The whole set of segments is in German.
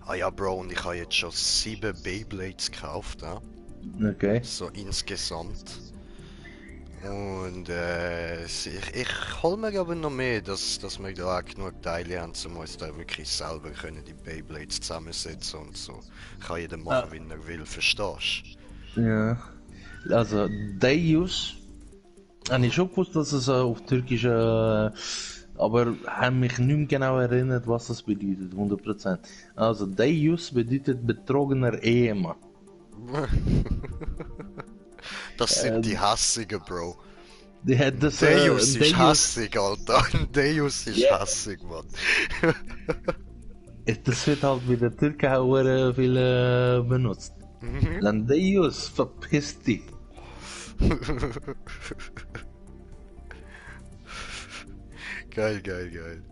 Ah ja, Bro, und ich habe jetzt schon 7 Beyblades gekauft, ja? Okay. So insgesamt. Und ich hol mir aber noch mehr, dass wir da auch genug Teile haben, um uns da wirklich selber können die Beyblades zusammensetzen und so. Kann jeder machen, Ah, wie er will, verstehst ja. Also, Deus, habe ich schon gewusst, dass es auf Türkisch, aber habe mich nicht mehr genau erinnert, was das bedeutet, 100%. Also, Deus bedeutet betrogener Ehemann. du? Das sind Äh, die Hassigen, Bro. ein Deus ist Deus, hassig, Alter. Deus ist ja, hassig, Mann. das wird halt bei den Türken auch viel benutzt. Mhm. Dann Deus, verpiss dich. Geil, geil, geil.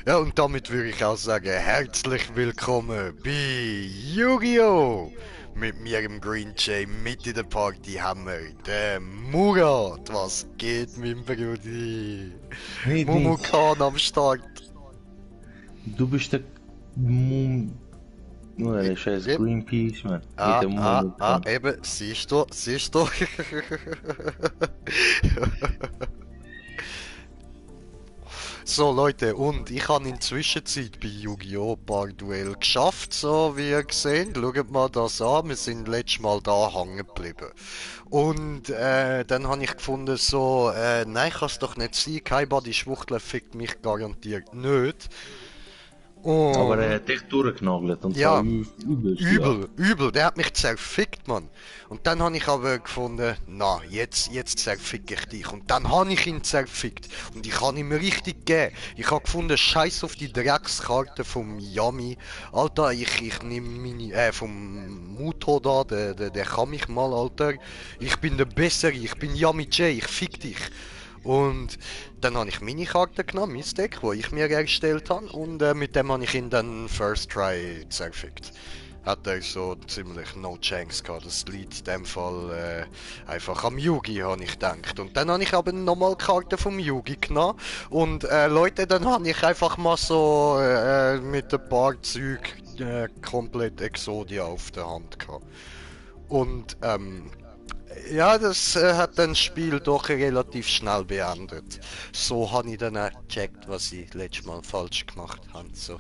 Ja, und damit würde ich auch sagen, herzlich willkommen bei Yu-Gi-Oh! Mit mir im Green Jay mit in der Party haben wir den Murat. Was geht, mein Brudi? Nicht, nicht. Mumukan am Start. Du bist der Mum... Oh, der scheiß Yep. Greenpeace, man. Nicht der Mumukon. Eben, siehst du, siehst du. So Leute, und ich habe in der Zwischenzeit bei Yu-Gi-Oh! Ein paar Duell geschafft, so wie ihr seht. Schaut mal das an, wir sind letztes Mal da hängen geblieben. Und dann habe ich gefunden, so, nein, kann es doch nicht sein, kein Body-Schwuchtler fickt mich garantiert nicht. Aber er Und hat dich durchgenagelt und zwar ja, übelst, ja. übel, übel, der hat mich zerfickt, Mann. Und dann habe ich aber gefunden, na, jetzt zerfick ich dich. Und dann habe ich ihn zerfickt. Und ich habe ihm richtig gegeben. Ich habe gefunden, scheiß auf die Dreckskarte vom Yami. Alter, ich nehme meine, vom Muto da, der kann mich mal, Alter. Ich bin der Bessere, ich bin Yami J, ich fick dich. Und dann habe ich meine Karte genommen, mein Deck, das ich mir erstellt habe, und mit dem habe ich ihn dann First Try zerfickt. Hat er so ziemlich no chance gehabt. Das liegt in dem Fall einfach am Yugi, habe ich gedacht. Und dann habe ich aber nochmal Karten vom Yugi genommen. Und Leute, dann habe ich einfach mal so mit ein paar Zeug komplett Exodia auf der Hand gehabt. Und ja, das hat dann das Spiel doch relativ schnell beendet. So habe ich dann auch gecheckt, was ich letztes Mal falsch gemacht habe. So,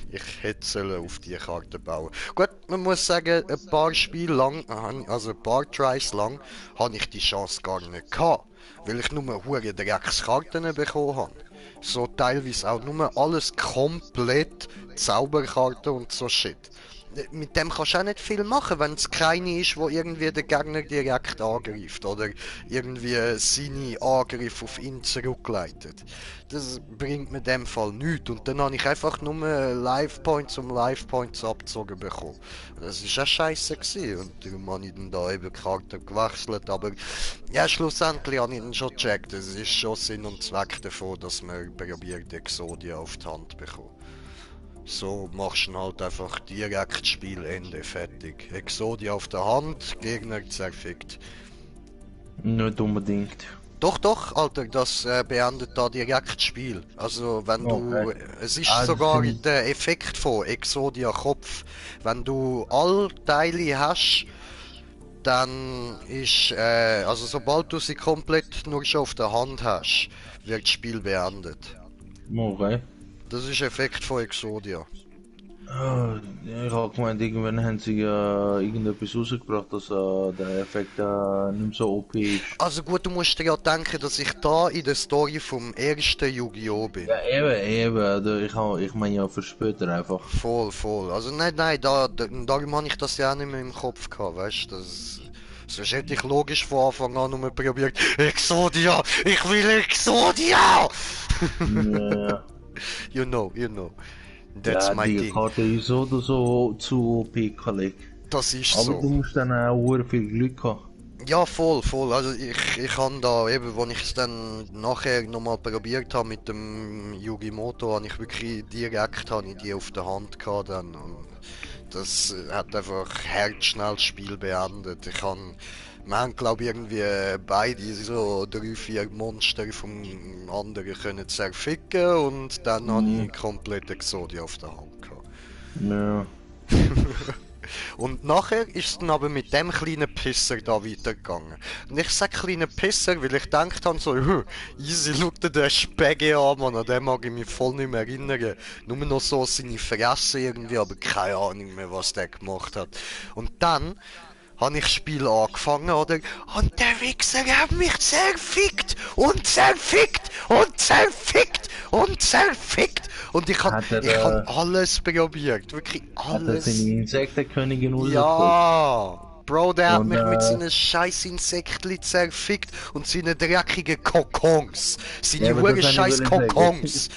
ich hätte sollen auf die Karte bauen. Gut, man muss sagen, ein paar Spiele lang, also ein paar Tries lang, habe ich die Chance gar nicht gehabt. Weil ich nur hure Dreckskarten bekommen habe. So teilweise auch nur alles komplett Zauberkarten und so Shit. Mit dem kannst du auch nicht viel machen, wenn es keine ist, wo irgendwie der Gegner direkt angreift oder irgendwie seine Angriffe auf ihn zurückleitet. Das bringt mir in dem Fall nichts. Und dann habe ich einfach nur Life Points um Life Points abgezogen bekommen. Das ist auch scheiße gewesen. Und darum habe ich dann da eben die Karte gewechselt. Aber ja, schlussendlich habe ich dann schon gecheckt. Es ist schon Sinn und Zweck davon, dass man probiert, Exodia auf die Hand zu bekommen. So machst du halt einfach direkt Spielende fertig. Exodia auf der Hand, Gegner zerfickt. Nicht unbedingt. Doch, doch, Alter, das beendet da direkt das Spiel. Also wenn Okay. du, es ist Ah, das sogar finde ich. der Effekt von Exodia Kopf. Wenn du all Teile hast, dann ist, also sobald du sie komplett nur schon auf der Hand hast, wird das Spiel beendet. Okay. Das ist Effekt von Exodia. Ja, ich habe gemeint, irgendwann haben sie ja irgendetwas rausgebracht, dass der Effekt nicht mehr so OP ist. Also gut, du musst dir ja denken, dass ich da in der Story vom ersten Yu-Gi-Oh! Ja, Bin. eben. Ich meine ja für später einfach. Voll, voll. Also nein, darum habe ich das ja auch nicht mehr im Kopf gehabt, weißt du? Sonst hätte ich logisch von Anfang an nur probiert, Exodia! Ich will Exodia! Ja, You know. That's ja, my die thing. Karte ist so oder so zu OP, Kollege. Das ist Aber so. du musst dann auch sehr viel Glück haben. Ja, voll, voll. Also ich habe da eben, als ich es dann nachher nochmal probiert habe mit dem Yugimoto, habe ich wirklich direkt habe ich die auf der Hand gehabt dann. Und das hat einfach herzschnell das Spiel beendet. Wir haben glaube ich irgendwie beide so 3, 4 Monster vom anderen können zerficken und dann habe Mhm. ich komplett Exodia auf der Hand gehabt. Ja. Und nachher ist es dann aber mit dem kleinen Pisser da weitergegangen. Und ich sag kleinen Pisser, weil ich gedacht habe so, easy, schau dir den Späge an, Mann, an den mag ich mich voll nicht mehr erinnern. Nur noch so seine Fresse irgendwie, aber keine Ahnung mehr, was der gemacht hat. Und dann habe ich das Spiel angefangen, oder? Und der Wichser hat mich zerfickt und zerfickt und zerfickt und zerfickt. Und ich hab alles probiert, wirklich alles. Hat er seine Insektenkönigin rausgeholt? Ja! Bro, der hat Und, mich mit seinen scheiß Insektli zerfickt und seine dreckigen Kokons. Seine Ja, aber das scheiß wollte ich Kokons.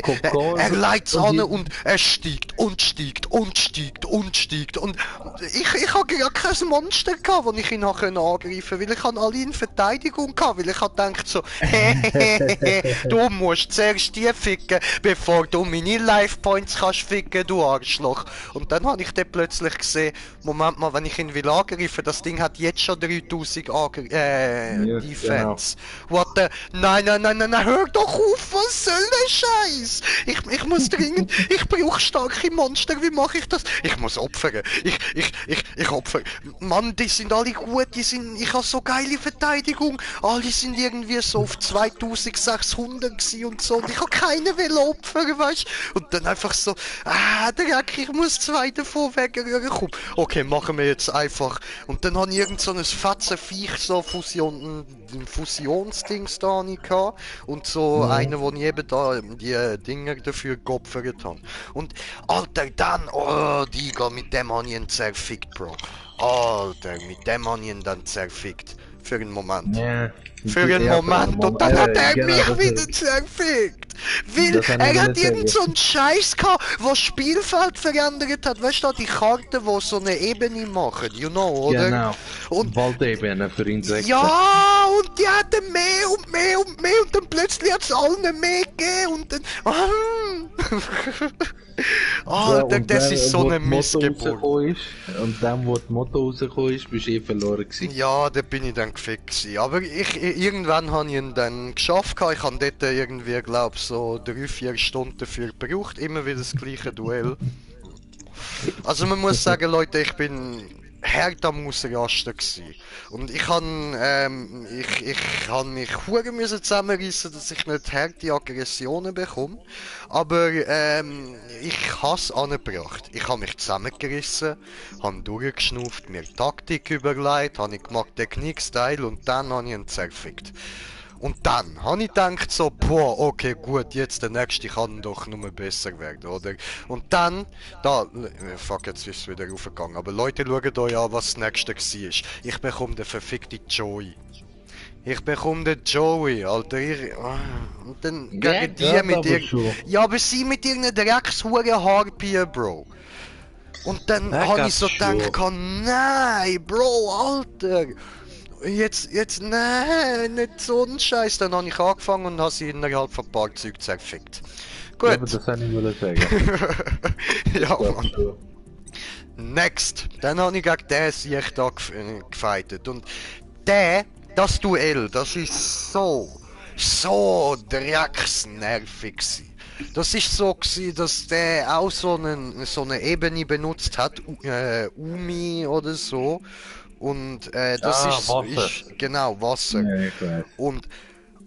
Kokons Er leitet und an die- und er steigt und steigt und steigt und steigt. Und ich habe gar kein Monster gehabt, das ich ihn nachher angreifen konnte, weil ich alle in Verteidigung gehabt, weil ich gedacht so, du musst zuerst die ficken, bevor du meine Life Points kannst ficken, du Arschloch. Und dann habe ich dann plötzlich gesehen, Moment mal, wenn ich ihn will angreifen, das Ding hat jetzt schon 3000 Defense. What the... Nein, hör doch auf, was soll der Scheiß? Ich muss dringend, ich brauche starke Monster, wie mache ich das? Ich muss opfern, ich opfere. Mann, die sind alle gut, ich habe so geile Verteidigung, alle sind irgendwie so auf 2600 gewesen und so, und ich habe keinen will opfern, weißt du? Und dann einfach so, Dreck, ich muss 2 davon wegrühren, komm. Okay, machen wir jetzt einfach. Und dann habe ich irgend so ein Fetzenviech, so ein Fusionsdings da nicht gehabt. Und so einen, wo ich eben da die Dinger dafür geopfert habe. Und Alter, dann, Digga, mit dem habe ich ihn zerfickt, Bro. Alter, mit dem habe ich ihn dann zerfickt. Für einen Moment. Ja. Für einen Moment. Und dann hat er genau, mich das wieder ist- zerfickt. Weil Das habe ich er hat wollen irgend so sagen. einen Scheiß gehabt, der das Spielfeld verändert hat. Weißt du, die Karten, die so eine Ebene machen, you know, oder? Genau. Und Waldebene für Insekten. ja, und die hatten mehr und mehr und mehr und dann plötzlich hat es allen mehr gegeben und dann... Alter, und das dann, ist so wo eine die Motto Missgeburt. rausgekommen ist, und dann, wo das Motto rausgekommen ist, bist du verloren gewesen. Ja, da bin ich dann gefickt gewesen. Aber irgendwann habe ich ihn dann geschafft gehabt. Ich habe dort irgendwie, glaube so 3-4 Stunden dafür gebraucht. Immer wieder das gleiche Duell. Also man muss sagen, Leute, ich bin hart am Ausrasten gsi. Und ich han mich hure müssen zusammenreissen, dass ich nicht harte Aggressionen bekomme. Aber ich has angebracht. Ich habe mich zusammengerissen, han durchgeschnauft, mir Taktik überlegt, habe ich gemacht Technik-Style und dann habe ich ihn zerfickt. Und dann habe ich gedacht so, boah, okay, gut, jetzt der nächste kann doch nur besser werden, oder? Und dann, fuck, jetzt ist es wieder raufgegangen, aber Leute, schaut euch an, was das nächste war. Ich bekomme den verfickten Joey. Ich bekomme den Joey, Alter, und dann gegen die mit ja, aber sie mit irgendeiner dreckshuren Harpie, Bro. Und dann habe ich so gedacht, nein, Bro, Alter. Jetzt, nein, nicht so ein Scheiß. Dann habe ich angefangen und habe sie innerhalb von ein paar Zügen zerfickt. Gut. Ja, aber das habe ich wollen sagen. Ja, Mann. Next. Dann habe ich gegen den sich da gefightet. Und das Duell, das ist so drecksnervig gewesen. Das ist so gewesen, dass der auch so eine Ebene benutzt hat, Umi oder so. Und das Wasser. ist genau Wasser. Ja, ich weiß. Und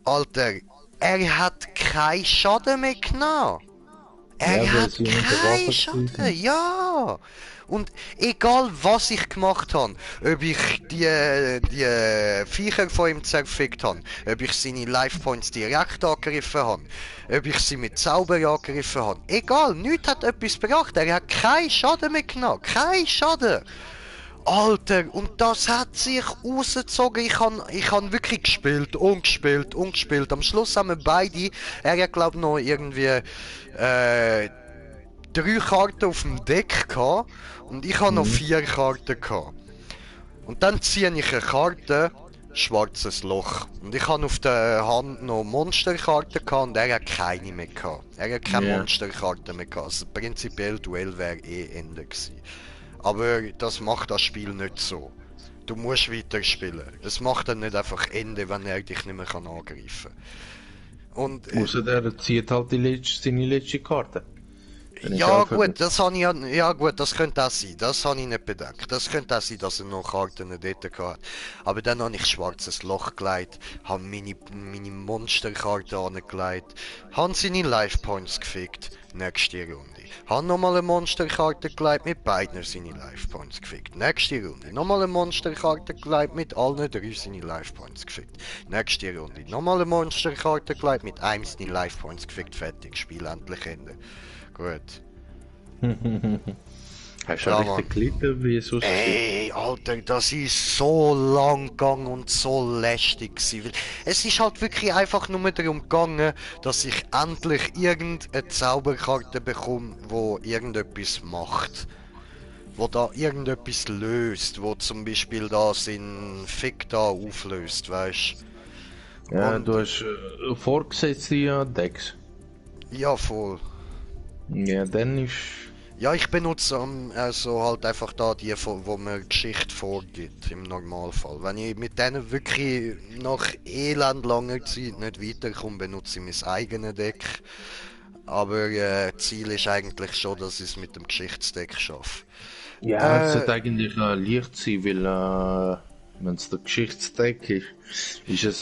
Alter, er hat keinen Schaden mehr genommen. Er Ja, hat weil sie unter keinen Wasser Schaden, sind. ja. Und egal was ich gemacht habe, ob ich die Viecher von ihm zerfickt habe, ob ich seine Life Points direkt angegriffen habe, ob ich sie mit Zauber angegriffen habe, egal, nichts hat etwas gebracht. Er hat keinen Schaden mehr genommen, keinen Schaden. Alter, und das hat sich rausgezogen. Ich han wirklich gespielt und gespielt und gespielt. Am Schluss haben wir beide, er hat glaub noch irgendwie 3 Karten auf dem Deck gehabt und ich habe noch 4 Karten gehabt. Und dann ziehe ich eine Karte, schwarzes Loch. Und ich habe auf der Hand noch Monsterkarten gehabt und er hat keine mehr gehabt. Er hat keine Monsterkarten mehr gehabt. Also prinzipiell Duell wäre Ende gewesen. Aber das macht das Spiel nicht so. Du musst weiterspielen. Es macht dann nicht einfach Ende, wenn er dich nicht mehr angreifen kann. Und Ausser der zieht halt seine letzte Karte. Wenn ich Ja Alphabet. gut, das habe ich ja gut, das könnte auch sein. Das habe ich nicht bedenkt. Das könnte auch sein, dass er noch Karten dort hat. Aber dann habe ich schwarzes Loch gelegt, habe meine Monsterkarte angelegt, habe seine Life Points gefickt. Nächste Runde. Habe nochmal eine Monsterkarte gelegt, mit beiden seine Life Points gefickt. Nächste Runde. Nochmal eine Monsterkarte gelegt, mit allen drei seine Life Points gefickt. Nächste Runde. Nochmal eine Monsterkarte gelegt, mit einem seine Life Points gefickt. Fertig. Spiel endlich Ende. Gut. Hast du Ja, ja Mann. richtig gelitten, wie es aussieht? Ey, Alter, das ist so lang gegangen und so lästig gewesen. Weil es ist halt wirklich einfach nur darum gegangen, dass ich endlich irgendeine Zauberkarte bekomme, wo irgendetwas macht. Wo da irgendetwas löst, wo zum Beispiel da seinen Fick da auflöst, weißt du? Ja, Und du hast vorgesetzte Decks. ja, voll. Ja, dann ist... Ja, ich benutze also halt einfach da die, wo mir Geschichte vorgibt, im Normalfall. Wenn ich mit denen wirklich nach elend langer Zeit nicht weiterkomme, benutze ich mein eigenes Deck. Aber Ziel ist eigentlich schon, dass ich es mit dem Geschichtsdeck schaffe. Ja, es sollte eigentlich leicht sein, weil wenn es der Geschichtsdeck ist, ist es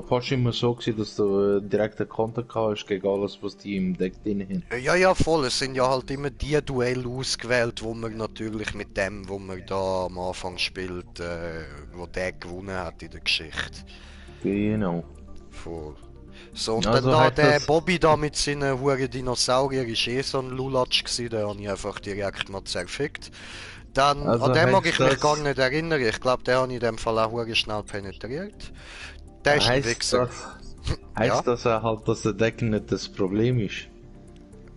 fast immer so gewesen, dass du direkt einen Konter gehabt hast gegen alles, was die im Deck drin haben. Ja, ja, voll. Es sind ja halt immer die Duelle ausgewählt, wo man natürlich mit dem, wo man da am Anfang spielt, wo der gewonnen hat in der Geschichte. Genau. Voll. So, und Also dann da heißt der das- Bobby da mit seinen huren Dinosaurier ist so ein Lulatsch gsi, den habe ich einfach direkt mal zerfickt. Dann, Also an den mag heisst ich mich das- gar nicht erinnern, ich glaube, den habe ich in dem Fall auch hure schnell penetriert. Der ist ein Heißt Wichser. das, heißt das halt, dass der Deck nicht das Problem ist?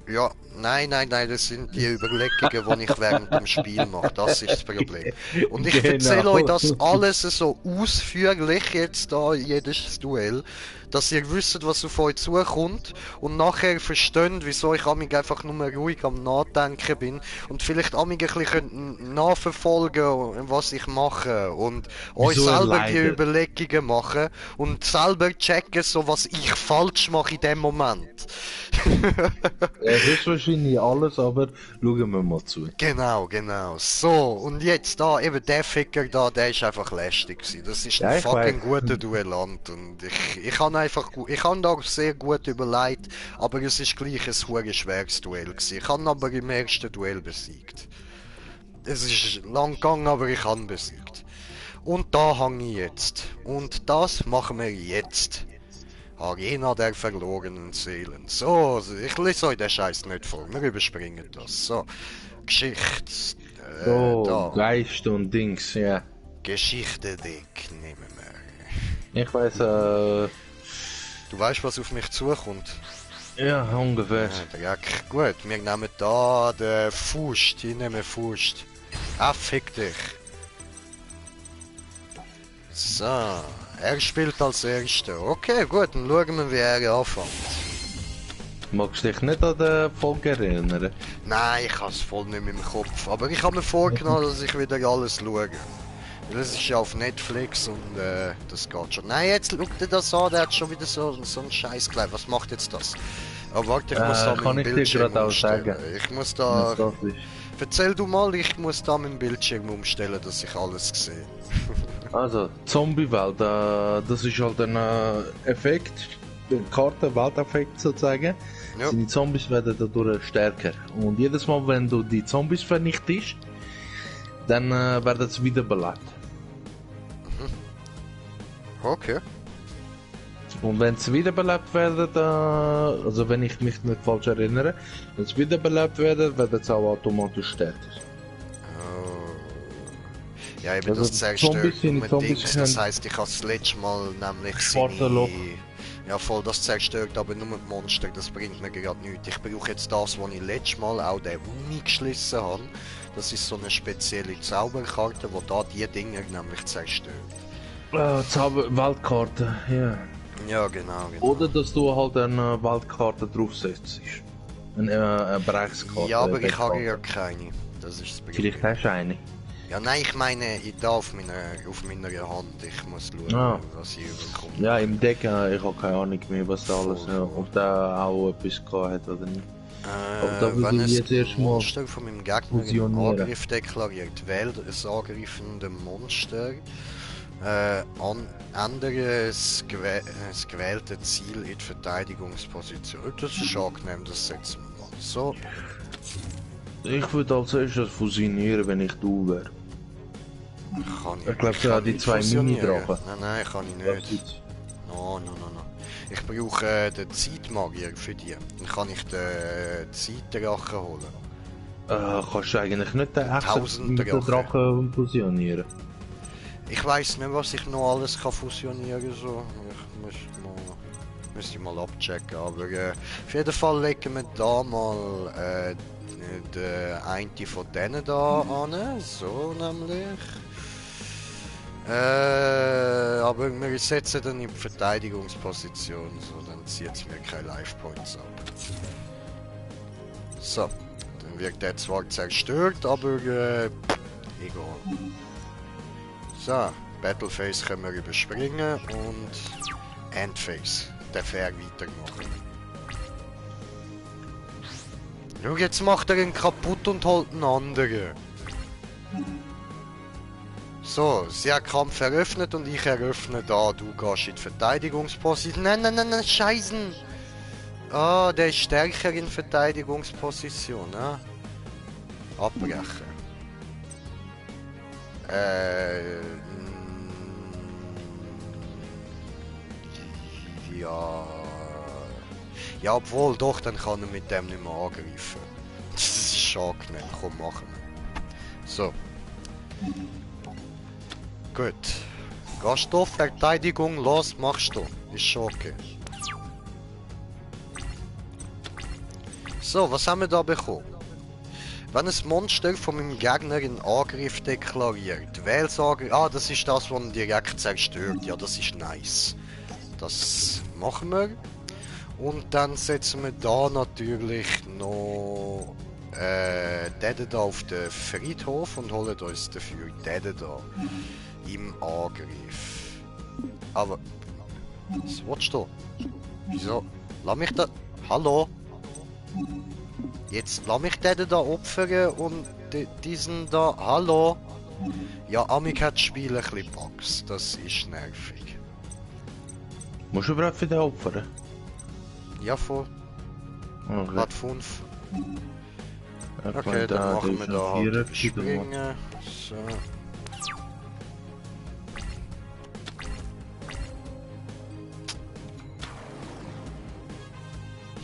Ja, nein, das sind die Überlegungen, die ich während dem Spiel mache. Das ist das Problem. Und ich Genau. erzähle euch das alles so ausführlich jetzt da, jedes Duell, dass ihr wisst, was auf euch zukommt und nachher versteht, wieso ich amig einfach nur ruhig am Nachdenken bin und vielleicht amig ein bisschen nachverfolgen, was ich mache und euch Wieso er selber die leidet. Überlegungen machen und selber checken, so was ich falsch mache in dem Moment. Es ist wahrscheinlich alles, aber schauen wir mal zu. Genau. So, und jetzt da, eben der Ficker da, der ist einfach lästig gewesen. Das ist Ja, ein ich fucking weiß. guter Duellant und ich habe einfach, ich habe da sehr gut überlegt, aber es ist gleich ein hure schweres Duell gewesen. Ich habe aber im ersten Duell besiegt. Es ist lang gegangen, aber ich habe besiegt. Und da hänge ich jetzt. Und das machen wir jetzt. Arena der verlorenen Seelen. So, ich lese euch den Scheiß nicht vor. Wir überspringen das. So, Geschichte. Oh, Da. Geist und Dings, ja. Geschichte-Deck nehmen wir. Ich weiß, Du weißt, was auf mich zukommt? ja, ungefähr. Dreck. Gut, wir nehmen da den Fust. Ich nehme Fust. Ah, fick dich. So, er spielt als Erster. Okay, gut, dann schauen wir, wie er anfängt. Magst du dich nicht an die Folge erinnern? Nein, ich habe es voll nicht mehr im Kopf. Aber ich habe mir vorgenommen, dass ich wieder alles schaue. Weil es ist ja auf Netflix und das geht schon. Nein, jetzt schau dir das an, der hat schon wieder so einen Scheiß gelegt. Was macht jetzt das? Aber warte, ich muss da kann meinen ich dir Bildschirm gerade auch umstellen. sagen. Ich muss Was da... das ist. Erzähl du mal, ich muss da meinen Bildschirm umstellen, dass ich alles sehe. Also, Zombie-Welt, das ist halt ein Effekt, ein Karten-Welteffekt sozusagen. Ja. Seine Zombies werden dadurch stärker. Und jedes Mal, wenn du die Zombies vernichtest, dann werden sie wiederbelebt. Okay. Und wenn sie wiederbelebt werden, also wenn ich mich nicht falsch erinnere, wenn sie wiederbelebt werden, werden sie auch automatisch stärker. Oh. Ja, eben Also das zerstört Zombies sind- nur Zombies Dings. Das können- heisst, ich habe das letzte Mal nämlich Schwarze Loch. Ja voll, das zerstört aber nur die Monster, das bringt mir gerade nichts. Ich brauche jetzt das, was ich letztes Mal auch den Uni geschlissen habe. Das ist so eine spezielle Zauberkarte, die da die Dinger nämlich zerstört. Weltkarte, ja. Ja, genau. Oder dass du halt eine Weltkarte draufsetzt. Eine Bereichskarte. Ja, aber ich Beckkarte. habe ja keine. Das ist das Problem. Vielleicht hast du eine. Ja, nein, ich meine, ich da auf meiner Hand. Ich muss schauen, Ah. was ich überkomme. Ja, im Deck, ich habe keine Ahnung mehr, was da alles, Voll. ob da auch etwas gehabt hat oder nicht. Aber da würde Wenn ich es jetzt erstmal Monster von meinem Gegner in fusionieren. Angriff deklariert, wählt das angreifende Monster ändere das gewählte Ziel in die Verteidigungsposition. Das ist angenehm, das setzen wir mal. So, Ich würde als erstes fusionieren, wenn ich du wäre. kann Ich glaube, kann die nicht zwei fusionieren. Mini-Drachen. Nein, kann ich Was nicht. gibt's? No. Ich brauche den Zeitmagier für die. Dann kann ich den Zeitdrachen holen. Kannst du eigentlich nicht den echten 1000 mit den Drachen. Drachen fusionieren? Ich weiß nicht, was ich noch alles kann fusionieren so. Müsste mal abchecken. Aber auf jeden Fall legen wir da mal den einen von denen da an. So nämlich. Aber wir setzen dann in die Verteidigungsposition, so dann zieht es mir keine Life Points ab. So, dann wird der zwar zerstört, aber egal. So, Battle Phase können wir überspringen und End Phase, darf er weitermachen. Schau, jetzt macht er ihn kaputt und holt einen anderen. So, sie hat Kampf eröffnet und ich eröffne da. Du gehst in die Verteidigungsposition. Nein, Scheißen! Ah, der ist stärker in Verteidigungsposition, ne? Abbrechen. Ja. Ja, obwohl, doch, dann kann er mit dem nicht mehr angreifen. Das ist schon angenehm. Komm, machen wir. So. Gut. Gehst du auf Verteidigung los, machst du. Ist schon okay. So, was haben wir da bekommen? Wenn ein Monster von meinem Gegner in Angriff deklariert, wähl's das ist das, was ihn direkt zerstört. Ja, das ist nice. Das machen wir. Und dann setzen wir da natürlich noch den da auf den Friedhof und holen uns dafür den da im Angriff. Aber was willst du? Wieso? Lass mich da. Hallo? Jetzt lass mich den da opfern und diesen da. Hallo? Ja, Amik hat das Spiel ein bisschen Bugs. Das ist nervig. Musst du überhaupt für den opfern? Ja, voll. Okay. Hat 5. Ich Okay, meine, dann machen der wir ist da ein halt Vierer, springen. So.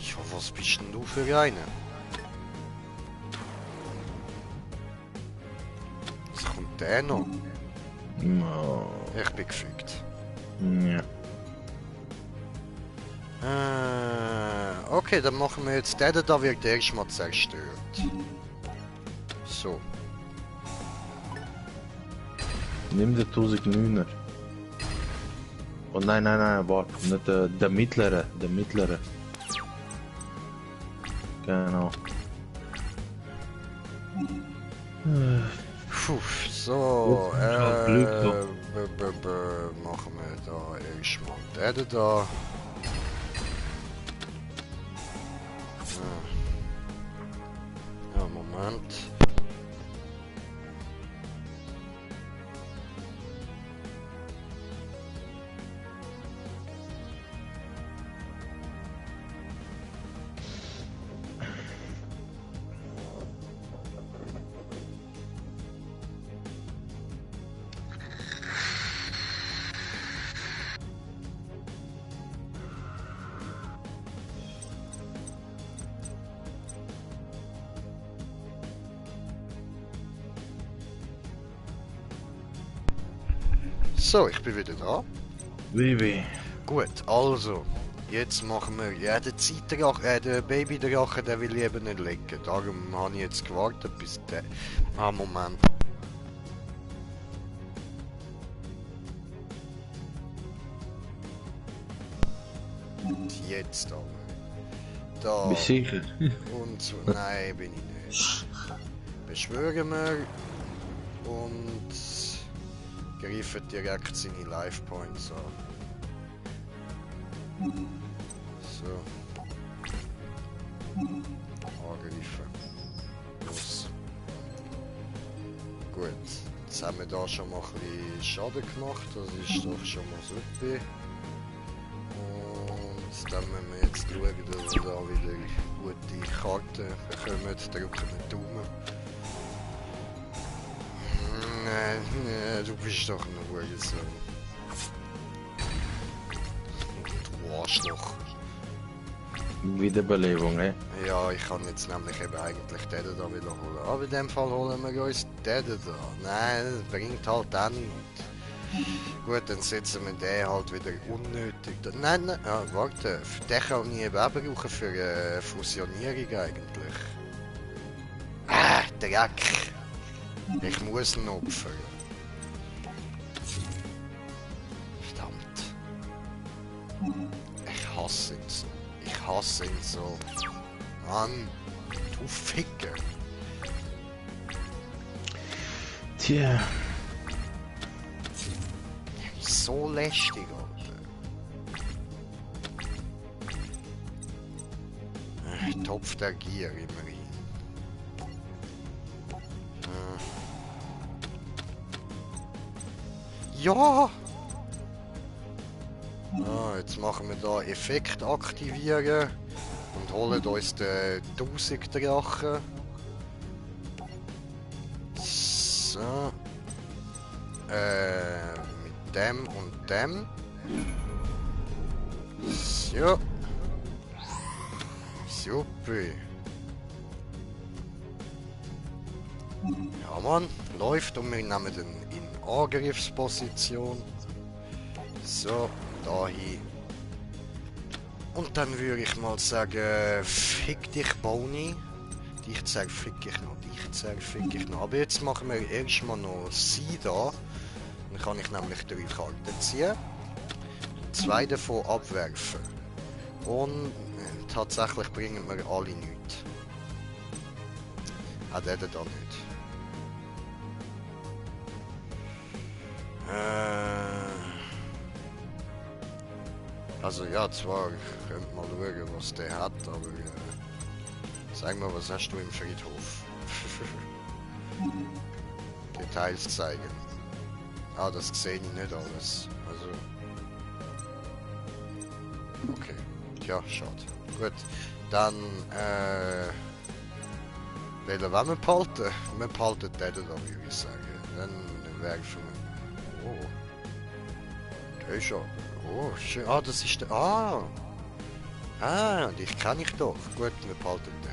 Ja, was bist denn du für einer? Was kommt der noch? No. Ich bin gefickt. Ja. Okay, dann machen wir jetzt den da wird erstmal zerstört. So. Nimm den 1009er. Oh nein, warte, nicht der mittlere, der mittlere. Genau. Puh, so, Jetzt hast du Glück, machen wir da erstmal den da. Ja, Moment. So, ich bin wieder da. Wie. Gut, also, jetzt machen wir, ja, den Zeitdrache, den Babydrache, den will ich eben nicht legen. Darum habe ich jetzt gewartet, bis der... Ah, Moment. Jetzt aber. Da. Bist du sicher? Und so, nein, bin ich nicht. Beschwören wir und greifen direkt seine Life Points an. So. angreifen. Los. Gut, jetzt haben wir da schon mal ein bisschen Schaden gemacht, das ist doch schon mal super. Und dann müssen wir jetzt schauen, dass wir da wieder gute Karten bekommen. Drücken wir die Daumen. Nein, du bist doch ein Hurensohn. Du Arschloch. Wiederbelebung, eh? Ja, ich kann jetzt nämlich eben eigentlich den da wiederholen. Aber in dem Fall holen wir uns den da. Nein, das bringt halt auch nichts. Gut, dann setzen wir den halt wieder unnötig. Nein, nein, ah, warte. Den kann ich eben auch brauchen für Fusionierung eigentlich. Ah, Dreck. Ich muss ihn opfern. Verdammt. Ich hasse ihn so. Ich hasse ihn so. Mann, du Ficker. Tja. So lästig, Alter. Topf der Gier immerhin. Ja! Ah, jetzt machen wir da Effekt aktivieren und holen uns den 1000 Drachen. So. Mit dem und dem. So. Super. Ja Mann, läuft und wir nehmen den in Angriffsposition. So, dahin. Und dann würde ich mal sagen, fick dich Boni. Dich zerfick ich noch, dich zerfick ich noch. Aber jetzt machen wir erstmal noch sie da. Dann kann ich nämlich 3 Karten ziehen. 2 davon abwerfen. Und tatsächlich bringen wir alle nichts. Auch der da nicht. Also ja, zwar, ich könnte mal schauen, was der hat, aber sag mal, was hast du im Friedhof? Details zeigen. Ah, das sehe ich nicht alles. Also. Okay. Ja, schade. Gut. Dann, welchen wollen wir behalten? Wir behalten den da, würde ich sagen. Dann werfen wir. Oh. Der ist schon. Oh, schön. Ah, das ist der. Ah! Ah, dich kenne ich doch. Gut, wir behalten den.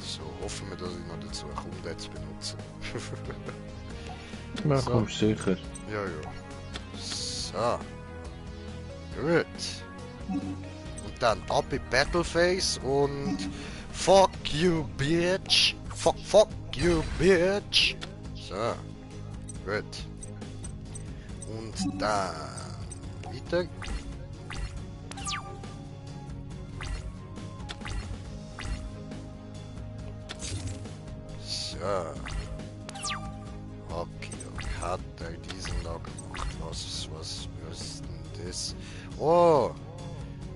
So, hoffen wir, dass ich noch dazu komme, den zu benutzen. Ja, so. kommst sicher. Ja, ja. So. Gut. Und dann ab in Battleface und fuck you, bitch. Fuck you, bitch. So. Gut. Und dann weiter. So. Okay, hat er diesen da gemacht? Was ist denn das? Oh!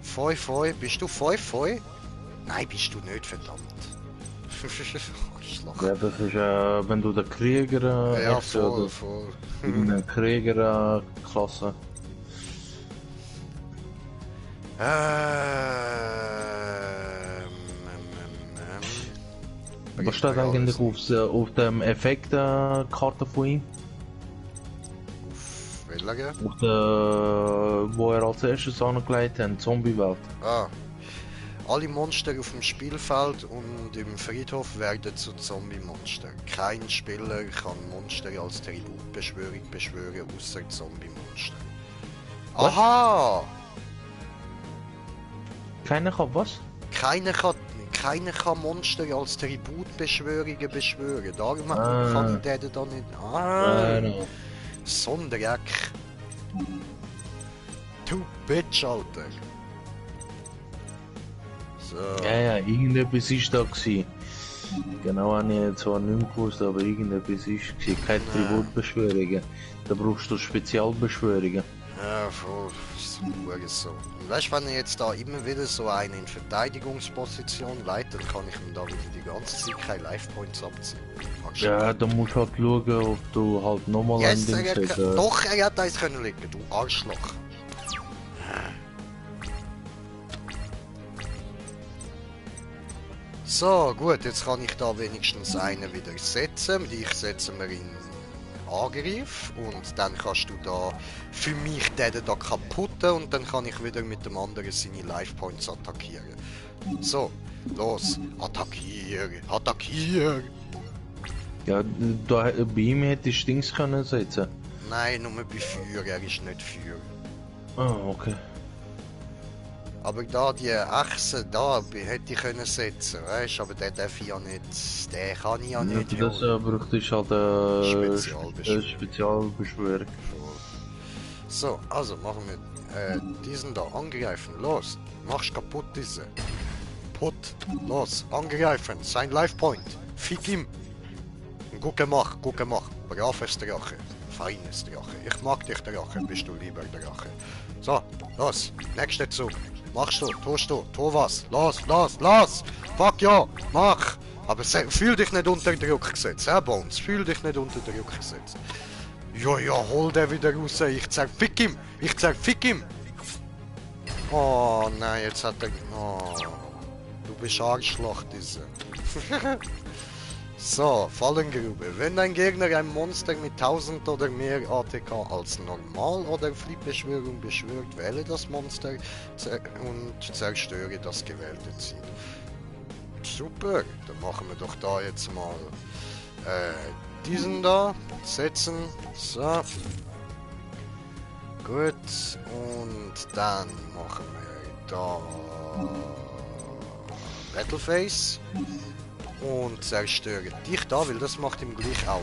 Feu. Bist du Feu? Nein, bist du nicht, verdammt. Ja, das ist wenn du den Krieger Ja, hast, oder voll. eine Krieger-Klasse. Was steht eigentlich auf dem Effekt-Karte von ihm? Auf welcher? Auf der, wo er als erstes angelegt hat, Zombie-Welt. Ah. Alle Monster auf dem Spielfeld und im Friedhof werden zu Zombie-Monster. Kein Spieler kann Monster als Tributbeschwörung beschwören, außer Zombie-Monster. Aha! Keiner kann was? Keiner kann Monster als Tributbeschwörungen beschwören. Darum kann ich den da nicht. Ah! No. So ein Dreck. Du Bitch, Alter. So. Ja, irgendetwas ist da gewesen. Genau, habe ich jetzt zwar nicht mehr gewusst, aber irgendetwas ist gewesen. Keine Tributbeschwörungen. Da brauchst du Spezialbeschwörungen. Ja, voll. Ist so. Und weißt du, wenn ich jetzt da immer wieder so einen in Verteidigungsposition leite, dann kann ich mir da wieder die ganze Zeit keine Life-Points abziehen. Ja, da musst du halt schauen, ob du halt nochmal ein Yes, Ding hast. doch, er hat eins können liegen, du Arschloch. So, gut, jetzt kann ich da wenigstens einen wieder setzen. Ich setze mir in Angriff und dann kannst du da für mich den da kaputten und dann kann ich wieder mit dem anderen seine Life Points attackieren. So, los, attackier, attackier! Ja, da, bei ihm hättest du Dings können setzen. Nein, nur bei Feuer, er ist nicht Feuer. Ah, okay. Aber da, die Echse da, hätte ich können setzen, weißt du, aber den darf ich ja nicht, den kann ich ja nicht. Ja, das braucht ist halt Spezialbeschwörung. So, also machen wir diesen da angreifen, los, mach's kaputt diese. Put, los, angreifen, sein Life Point, fick ihm. Gut gemacht, braves Drache, feines Drache, ich mag dich Drache, bist du lieber Drache. So, los, nächster Zug. Machst du, tust du, tu was, los, los, los! Fuck ja, mach! Aber fühl dich nicht unter Druck gesetzt, Bones, fühl dich nicht unter Druck gesetzt. Ja, ja, hol den wieder raus, ich zerfick ihm, Oh nein, jetzt hat er... Oh, du bist Arschloch, diese. So, Fallengrube. Wenn dein Gegner ein Monster mit 1000 oder mehr ATK als Normal- oder Flip-Beschwörung beschwört, wähle das Monster und zerstöre das gewählte Ziel. Super, dann machen wir doch da jetzt mal diesen da, setzen, so. Gut, und dann machen wir da Battleface. Und zerstöre dich da, weil das macht ihm gleich auch.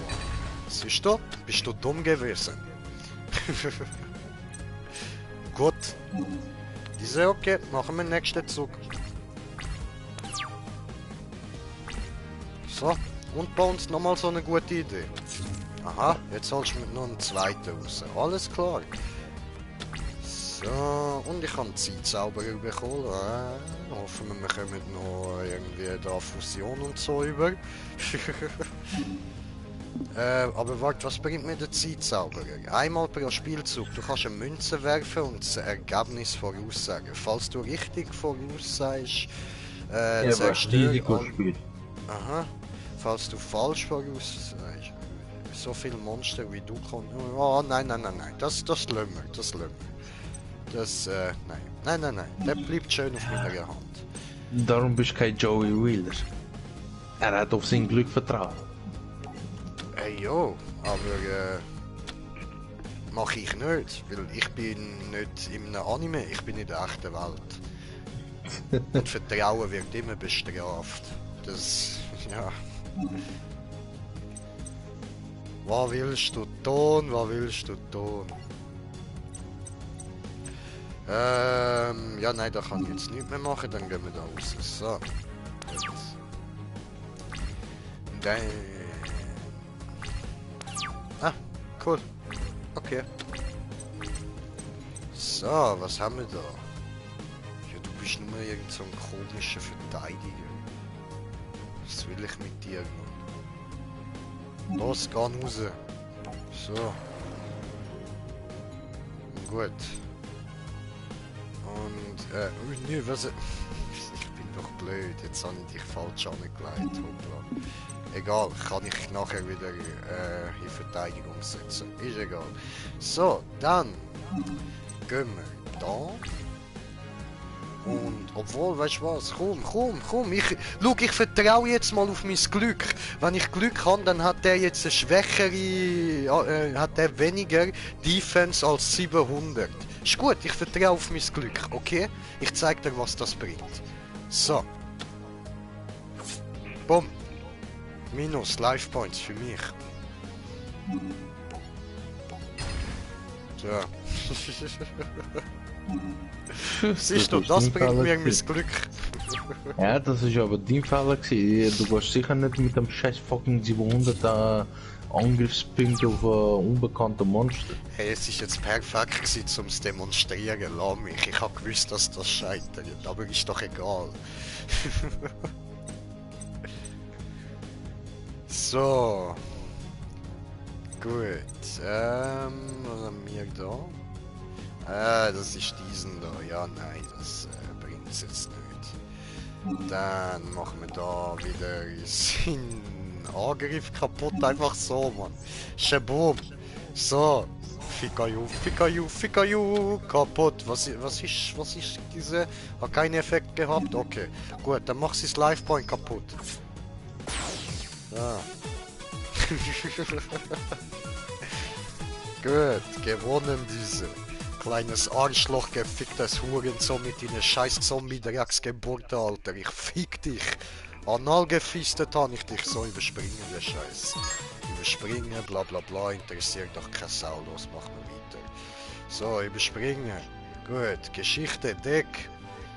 Siehst du? Bist du dumm gewesen? Gut. Diese okay, machen wir den nächsten Zug. So, und bei uns nochmal so eine gute Idee. Aha, jetzt holst du mir noch einen zweiten raus. Alles klar. So, und ich habe Zeitzauber bekommen. Hoffen wir kommen noch irgendwie da Fusion und so über. Aber warte, was bringt mir der Zeitzauber? Einmal pro Spielzug, du kannst eine Münze werfen und das Ergebnis voraussagen. Falls du richtig voraussagst, Risikospiel. Aha. Falls du falsch voraussagst, so viele Monster wie du kannst. Oh nein, das lassen wir, nein, der bleibt schön auf meiner Hand. Darum bist du kein Joey Wheeler. Er hat auf sein Glück vertraut. Jo, aber mach ich nicht, weil ich bin nicht in einem Anime, ich bin in der echten Welt. Und Vertrauen wird immer bestraft. Das, ja. Was willst du tun? Ja, nein, da kann ich jetzt nichts mehr machen, dann gehen wir da raus. So. Jetzt. Dann. Ah, cool. Okay. So, was haben wir da? Ja, du bist nur irgend so ein komischer Verteidiger. Was will ich mit dir, Mann? Los, geh raus. So. Gut. Und, nö, was... Ich bin doch blöd, jetzt habe ich dich falsch angelegt, hoppla. Egal, kann ich nachher wieder in Verteidigung setzen. Ist egal. So, dann gehen wir da. Und obwohl, weißt du was? Komm. Ich vertraue jetzt mal auf mein Glück. Wenn ich Glück habe, dann hat der jetzt eine schwächere, hat der weniger Defense als 700. Ist gut, ich vertraue auf mein Glück, okay? Ich zeig dir, was das bringt. So. Bumm. Minus Life Points für mich. So. Siehst du, das bringt mir mein Glück. Ja, das ist aber dein Fehler gewesen. Du gehst sicher nicht mit dem scheiß fucking 700 Angriffspunkt auf unbekannte Monster. Hey, es ist jetzt perfekt gewesen, zum es demonstrieren. Lass mich. Ich hab gewusst, dass das scheitert, aber ist doch egal. So. Gut. Was haben wir da? Das ist diesen da. Ja, nein, das bringt's jetzt nicht. Dann machen wir da wieder seinen Angriff kaputt. Einfach so, Mann. Shaboom. So. Fikayu, kaputt. Was ist diese? Hat keinen Effekt gehabt? Okay. Gut, dann mach sie Life Point kaputt. Ja. Gut, gewonnen diese. Kleines Arschloch, geficktes Hurensohn mit deiner scheiß Zombie-Drecksgeburt, Alter. Ich fick dich. Anal gefistet habe ich dich so überspringen, der Scheiß. Überspringen, bla bla bla, interessiert doch kein Sau, los, machen wir weiter. So, überspringen. Gut, Geschichte, Deck.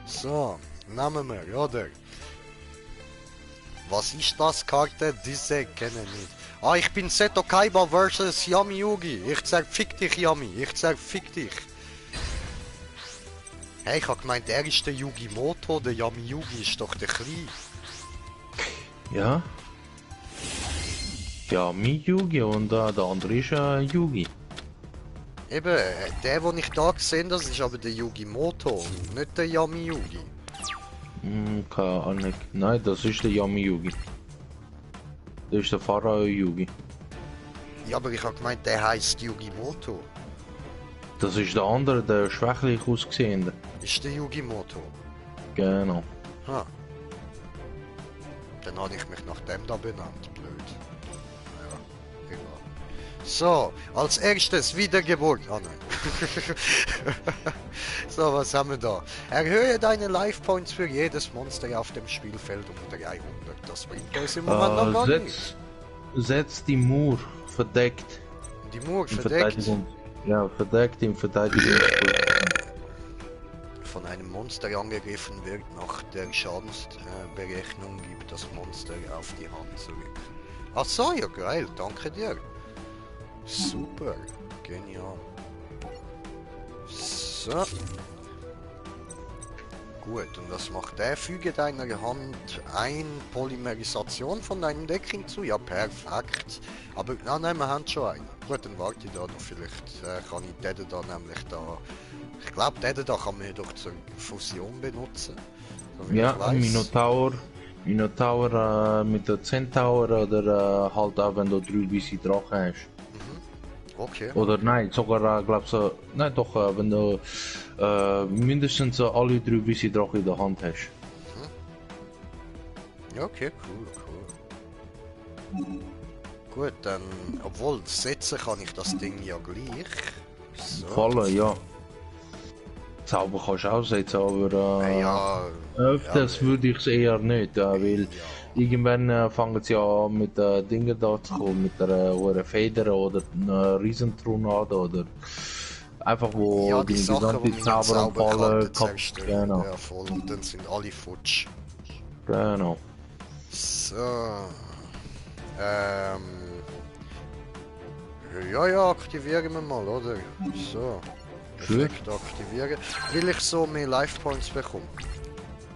So, nehmen wir, oder? Was ist das, Karte? Diese kenne ich nicht. Ah, ich bin Seto Kaiba versus Yami Yugi. Ich zerfick dich, Yami. Ich zerfick dich. Hey, ich hab gemeint, er ist der Yugimoto, der Yami Yugi ist doch der Kleine. Ja? Ja, Yugi und der andere ist Yugi. Eben, der, den ich da gesehen habe, das ist aber der Yugimoto und nicht der Yami Yugi. Keine Ahnung. Nein, das ist der Yami Yugi. Das ist der Pharao Yugi. Ja, aber ich hab gemeint, der heißt Yugimoto. Das ist der andere, der schwächlich aussehende. Ist der Yugimoto? Genau. Ha. Dann habe ich mich nach dem da benannt, blöd. Ja, egal. So, als erstes Wiedergeburt. Ah nein. So, was haben wir da? Erhöhe deine Life Points für jedes Monster auf dem Spielfeld um 300. Das bringt uns im Moment noch gar nicht. Setz die Mur verdeckt. Die Mur In verdeckt. Verteidigung. Ja, verdeckt im Verteidigung. Von einem Monster angegriffen wird, nach der Schadensberechnung gibt das Monster auf die Hand zurück. Ach so, ja geil, danke dir. Super, genial. So. Gut, und was macht der? Füge deiner Hand ein Polymerisation von deinem Deck hinzu? Ja, perfekt. Aber, nein, wir haben schon einen. Gut, dann warte ich da noch. Vielleicht kann ich den da nämlich da... Ich glaube, den da kann man doch zur Fusion benutzen. So Ja, Minotaur mit der Centaur oder halt auch wenn du 3 weiße Drachen hast. Okay. Oder nein, sogar glaubst du, nein doch, wenn du mindestens alle 3 weiße Drachen in der Hand hast. Okay, cool. Gut, dann, obwohl setzen kann ich das Ding ja gleich. So. Fallen, ja. Zauber kannst du auch setzen, aber Ja, öfters würde ich es eher nicht, weil ja. irgendwann fangen sie ja an mit Dingen da zu kommen, mit der hohen Feder oder einer Riesentornado oder einfach wo Ja, die Sachen, die gesamte mit den Zauberkarten Fallen zerstören. Genau, Ja, voll. Und dann sind alle futsch. genau. So. Ja, aktivieren wir mal, oder? So. Effekt aktivieren. Will ich so mehr Life Points bekommen?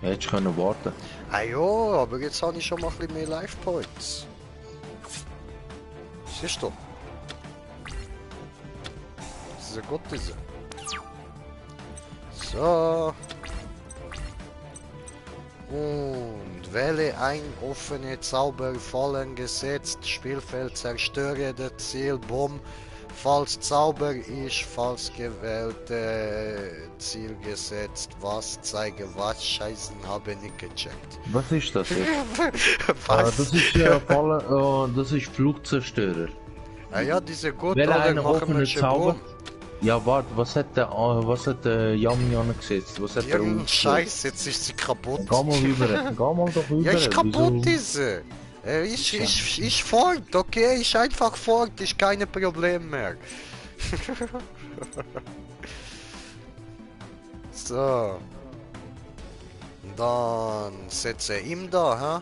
Hättest können warten. Ah ja, aber jetzt habe ich schon mal ein bisschen mehr Life Points. Siehst du? Das ist ein gut, diese. So. Und wähle ein offene Zauberfallen gesetzt. Spielfeld zerstöre das Ziel. Bumm. Falls Zauber ist, falls gewählte Ziel gesetzt. Was zeige was? Scheißen, habe nicht gecheckt. Was ist das jetzt? Was? Das ist das ist Flugzerstörer. Ah ja, diese gut, Wähle oder? einen Machen wir offenen schon Zauber. Bumm. Ja, warte, was hat der Yami angesetzt? Was hat der Irgendein Scheiß, jetzt ist sie kaputt. Geh mal rüber, geh mal doch rüber. Ja, ist kaputt, Wieso? diese. Ist fort, okay, ist einfach fort, ist keine Problem mehr. So. Dann setze ihm da,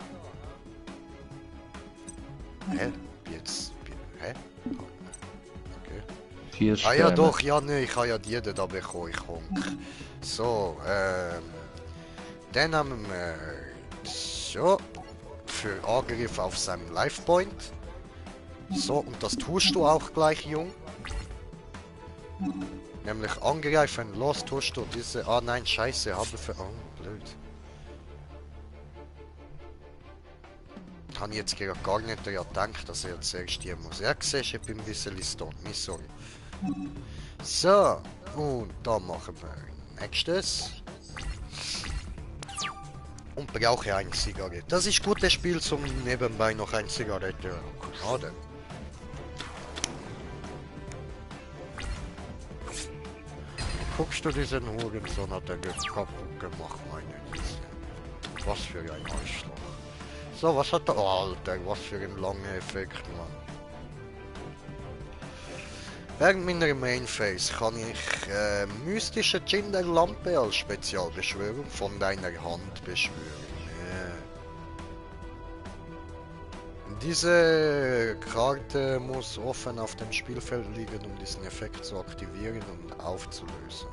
hä? Hä? Jetzt. Hä? Okay. 4 Ah Sterne. ja doch, ja ne, ich habe ja die da bekommen, ich honk. So, dann haben wir so für Angriff auf seinem Life Point. So, und das tust du auch gleich, Jung. Nämlich angreifen, los tust du diese. Ah nein, scheiße, habe für. Oh, blöd. Habe ich jetzt gar nicht daran gedacht, dass er jetzt zuerst die muss. Ja, siehst du, ich bin ein bisschen dort, sorry. So, und da machen wir nächstes. Und brauche eine Zigarette. Das ist gutes Spiel zum nebenbei noch eine Zigarette rauchen, oder? Guckst du diesen Hurensohn, hat er kaputt gemacht, meine Güte. Was für ein Arschloch. So, was hat der... Oh, Alter, was für ein langer Effekt, Mann. Während meiner Mainphase kann ich mystische Jinderlampe als Spezialbeschwörung von deiner Hand beschwören. Diese Karte muss offen auf dem Spielfeld liegen, um diesen Effekt zu aktivieren und aufzulösen.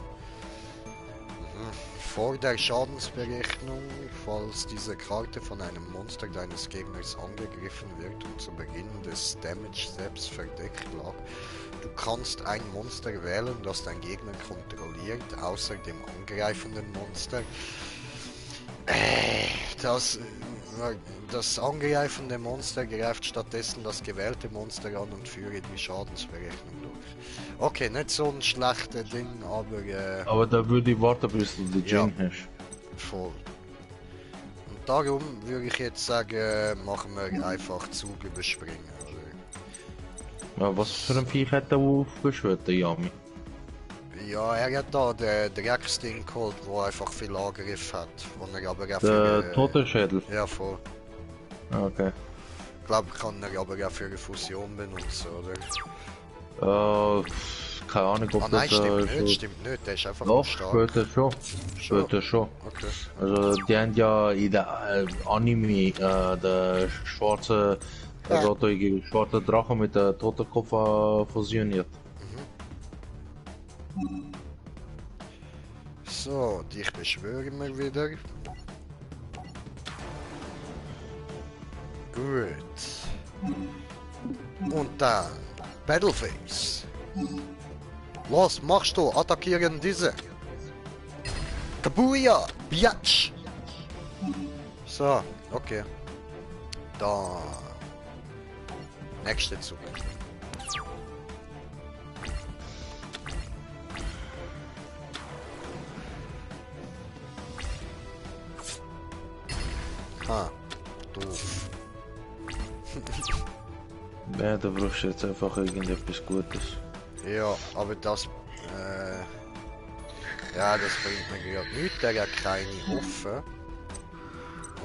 Vor der Schadensberechnung, falls diese Karte von einem Monster deines Gegners angegriffen wird und zu Beginn des Damage Steps verdeckt lag, du kannst ein Monster wählen, das dein Gegner kontrolliert, außer dem angreifenden Monster. Das angreifende Monster greift stattdessen das gewählte Monster an und führe die Schadensberechnung durch. Okay, nicht so ein schlechtes Ding, aber... Aber da würde ich warten, bis du die Gin hast. Voll. Und darum würde ich jetzt sagen, machen wir einfach Zug überspringen. Ja, was für ein Viech hat er aufgeschwört, der Yami? Ja, er hat da den Drecksding geholt, wo einfach viel Angriff hat. Wo er aber auch Der Totenschädel? Ja, voll. Okay. Ich glaube, kann er aber auch für eine Fusion benutzen, oder? Keine Ahnung, ob nein, das stimmt nicht, der ist einfach doch, stark. später schon. Später schon. Okay. Also, die haben ja in der Anime den schwarzen, schwarze Drache mit dem Totenkopf fusioniert. So, dich beschwören wir wieder. Gut. Und dann Battleface. Los, machst du, attackieren diese. Kabuya, Biatch. So, okay. Dann nächste Zug. Ah, doof. Ja, da brauchst du jetzt einfach irgendetwas Gutes. Ja, aber das... ja, das bringt mir gerade nichts. Der hat keine offen.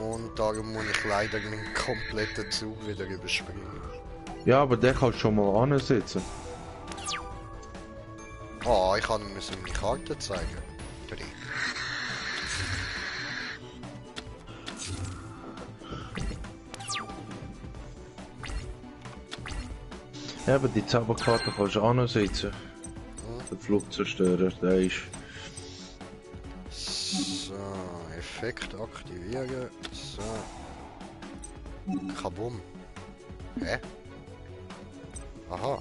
Und darum muss ich leider meinen kompletten Zug wieder überspringen. Ja, aber der kannst du schon mal ansetzen. Ah, ich kann ihm meine Karte zeigen. Drei. Ja, aber die Zauberkarte kannst du ansetzen. Der Flugzerstörer, der ist... So, Effekt aktivieren. So. Kabum. Hä? Aha.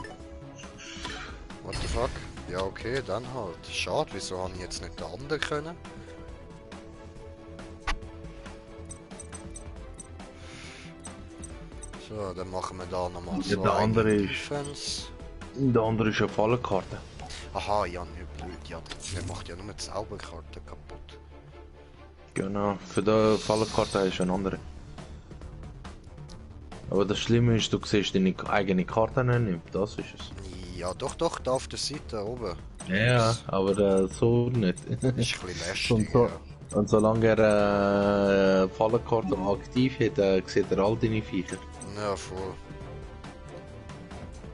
What the fuck? Ja, okay, dann halt. Schade, wieso habe ich jetzt nicht den anderen können? So, dann machen wir da nochmal so der andere eine ist... Defense. Der andere ist eine Fallenkarte. Aha, ja, nicht blöd. Ja, der macht ja nur die Zauberkarte kaputt. Genau, für die Fallenkarte ist eine andere. Aber das Schlimme ist, du siehst deine eigene Karte nicht, das ist es. Ja, doch, da auf der Seite oben. Ja, aber so nicht. Ist ein bisschen lästig, und, so, ja. und solange er Fallenkarte aktiv hat, sieht er all deine Viecher. Ja, voll.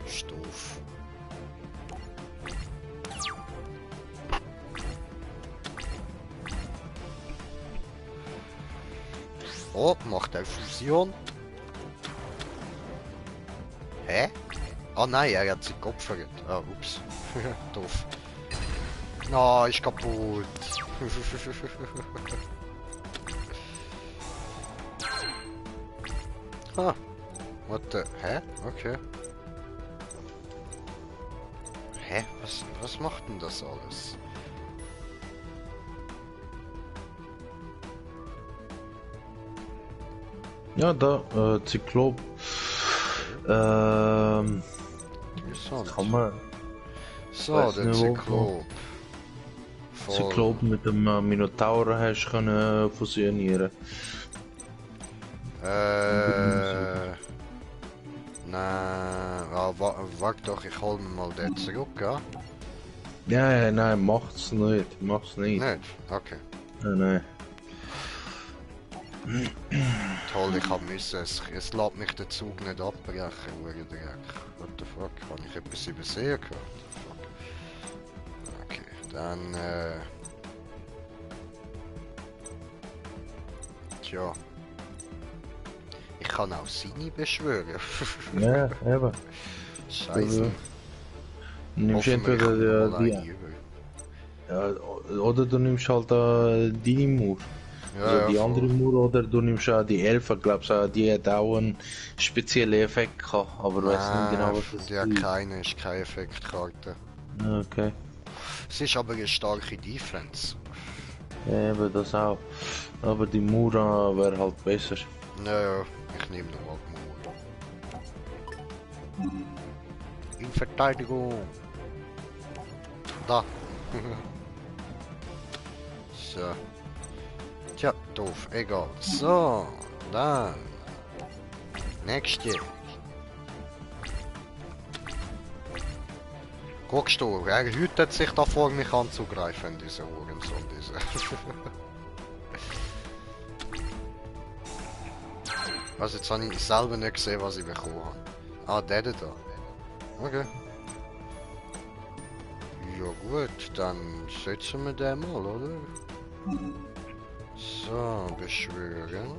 Stuff. Oh, macht er Fusion. Hä? Ah nein, er hat sich geopfert. Ah, ups. Doof. Na, ist kaputt. Ah, what the... Hä? Okay. Hä? Was macht denn das alles? Ja, da, Zyklop. Interessant. Kann man So, weiß der nicht, wo- Zyklop. Voll. Zyklop mit dem Minotaur hast können fusionieren. Nein, warte doch, ich hol mir mal den zurück, ja? Ja, nein, macht's nicht. Macht's nicht. Nicht? Okay. Nein. Toll, ich hab müssen, es lässt mich der Zug nicht abbrechen, Dreck. What the fuck, habe ich etwas übersehen gehabt? Fuck. Okay, dann, Tja. Ich kann auch seine beschwören. Ja, eben. Scheiße. Du nimmst Hoffentlich entweder kommt noch mal die, eine über. ja, oder du nimmst halt deine Mur. Ja, Also ja, die voll. andere Mur, oder du nimmst auch die Elfe, glaubst du, die hat auch einen speziellen Effekt gehabt, aber weiß nicht genau, was das die hat ist. keine, ist keine Effektkarte. Okay. Es ist aber eine starke Defense. Ja, eben das auch. Aber die Mura wäre halt besser. Naja, ich nehme nochmal die Mauer. In Verteidigung. Da. So. Tja, doof, egal. So, dann. Nächste. Guckst du, er hütet sich da vor mich anzugreifen, diese Hurensohn, diese. Also jetzt habe ich selber nicht gesehen, was ich bekommen habe. Ah, der da. Okay. Ja gut, dann setzen wir den mal, oder? So, beschwören.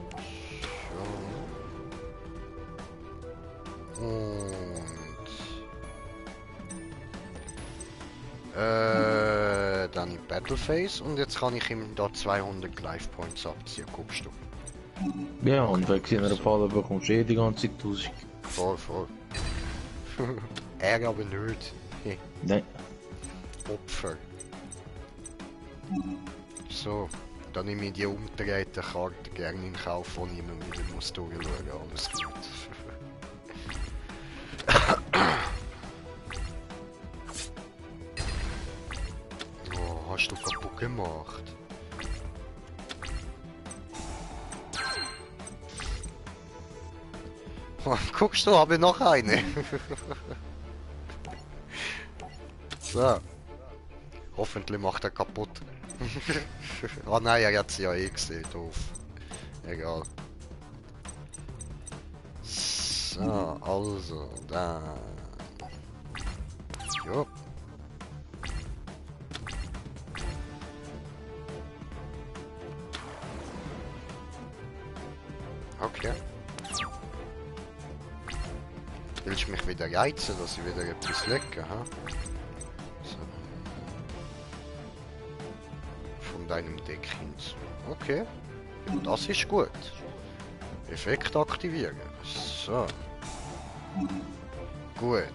So. Und... dann Battleface und jetzt kann ich ihm da 200 Life Points abziehen, guckst du. Ja, und wegen seiner Falle bekommst du die ganze Zeit 1000. Voll, voll. Er aber nicht. Nein. Opfer. So, dann nehme ich die umgedrehte Karte gerne in Kauf, wo niemand wieder muss durchschauen. Alles gut. Oh, hast du kaputt gemacht? Oh, guckst du, habe ich noch eine. So. Hoffentlich macht er kaputt. Ah nein, er hat sie ja eh gesehen, doof. Egal. So, also, dann. Jo. Okay. Willst du mich wieder reizen, dass ich wieder etwas lecke, ha? So. Von deinem Deck hinzu. Okay. Das ist gut. Effekt aktivieren. So. Gut.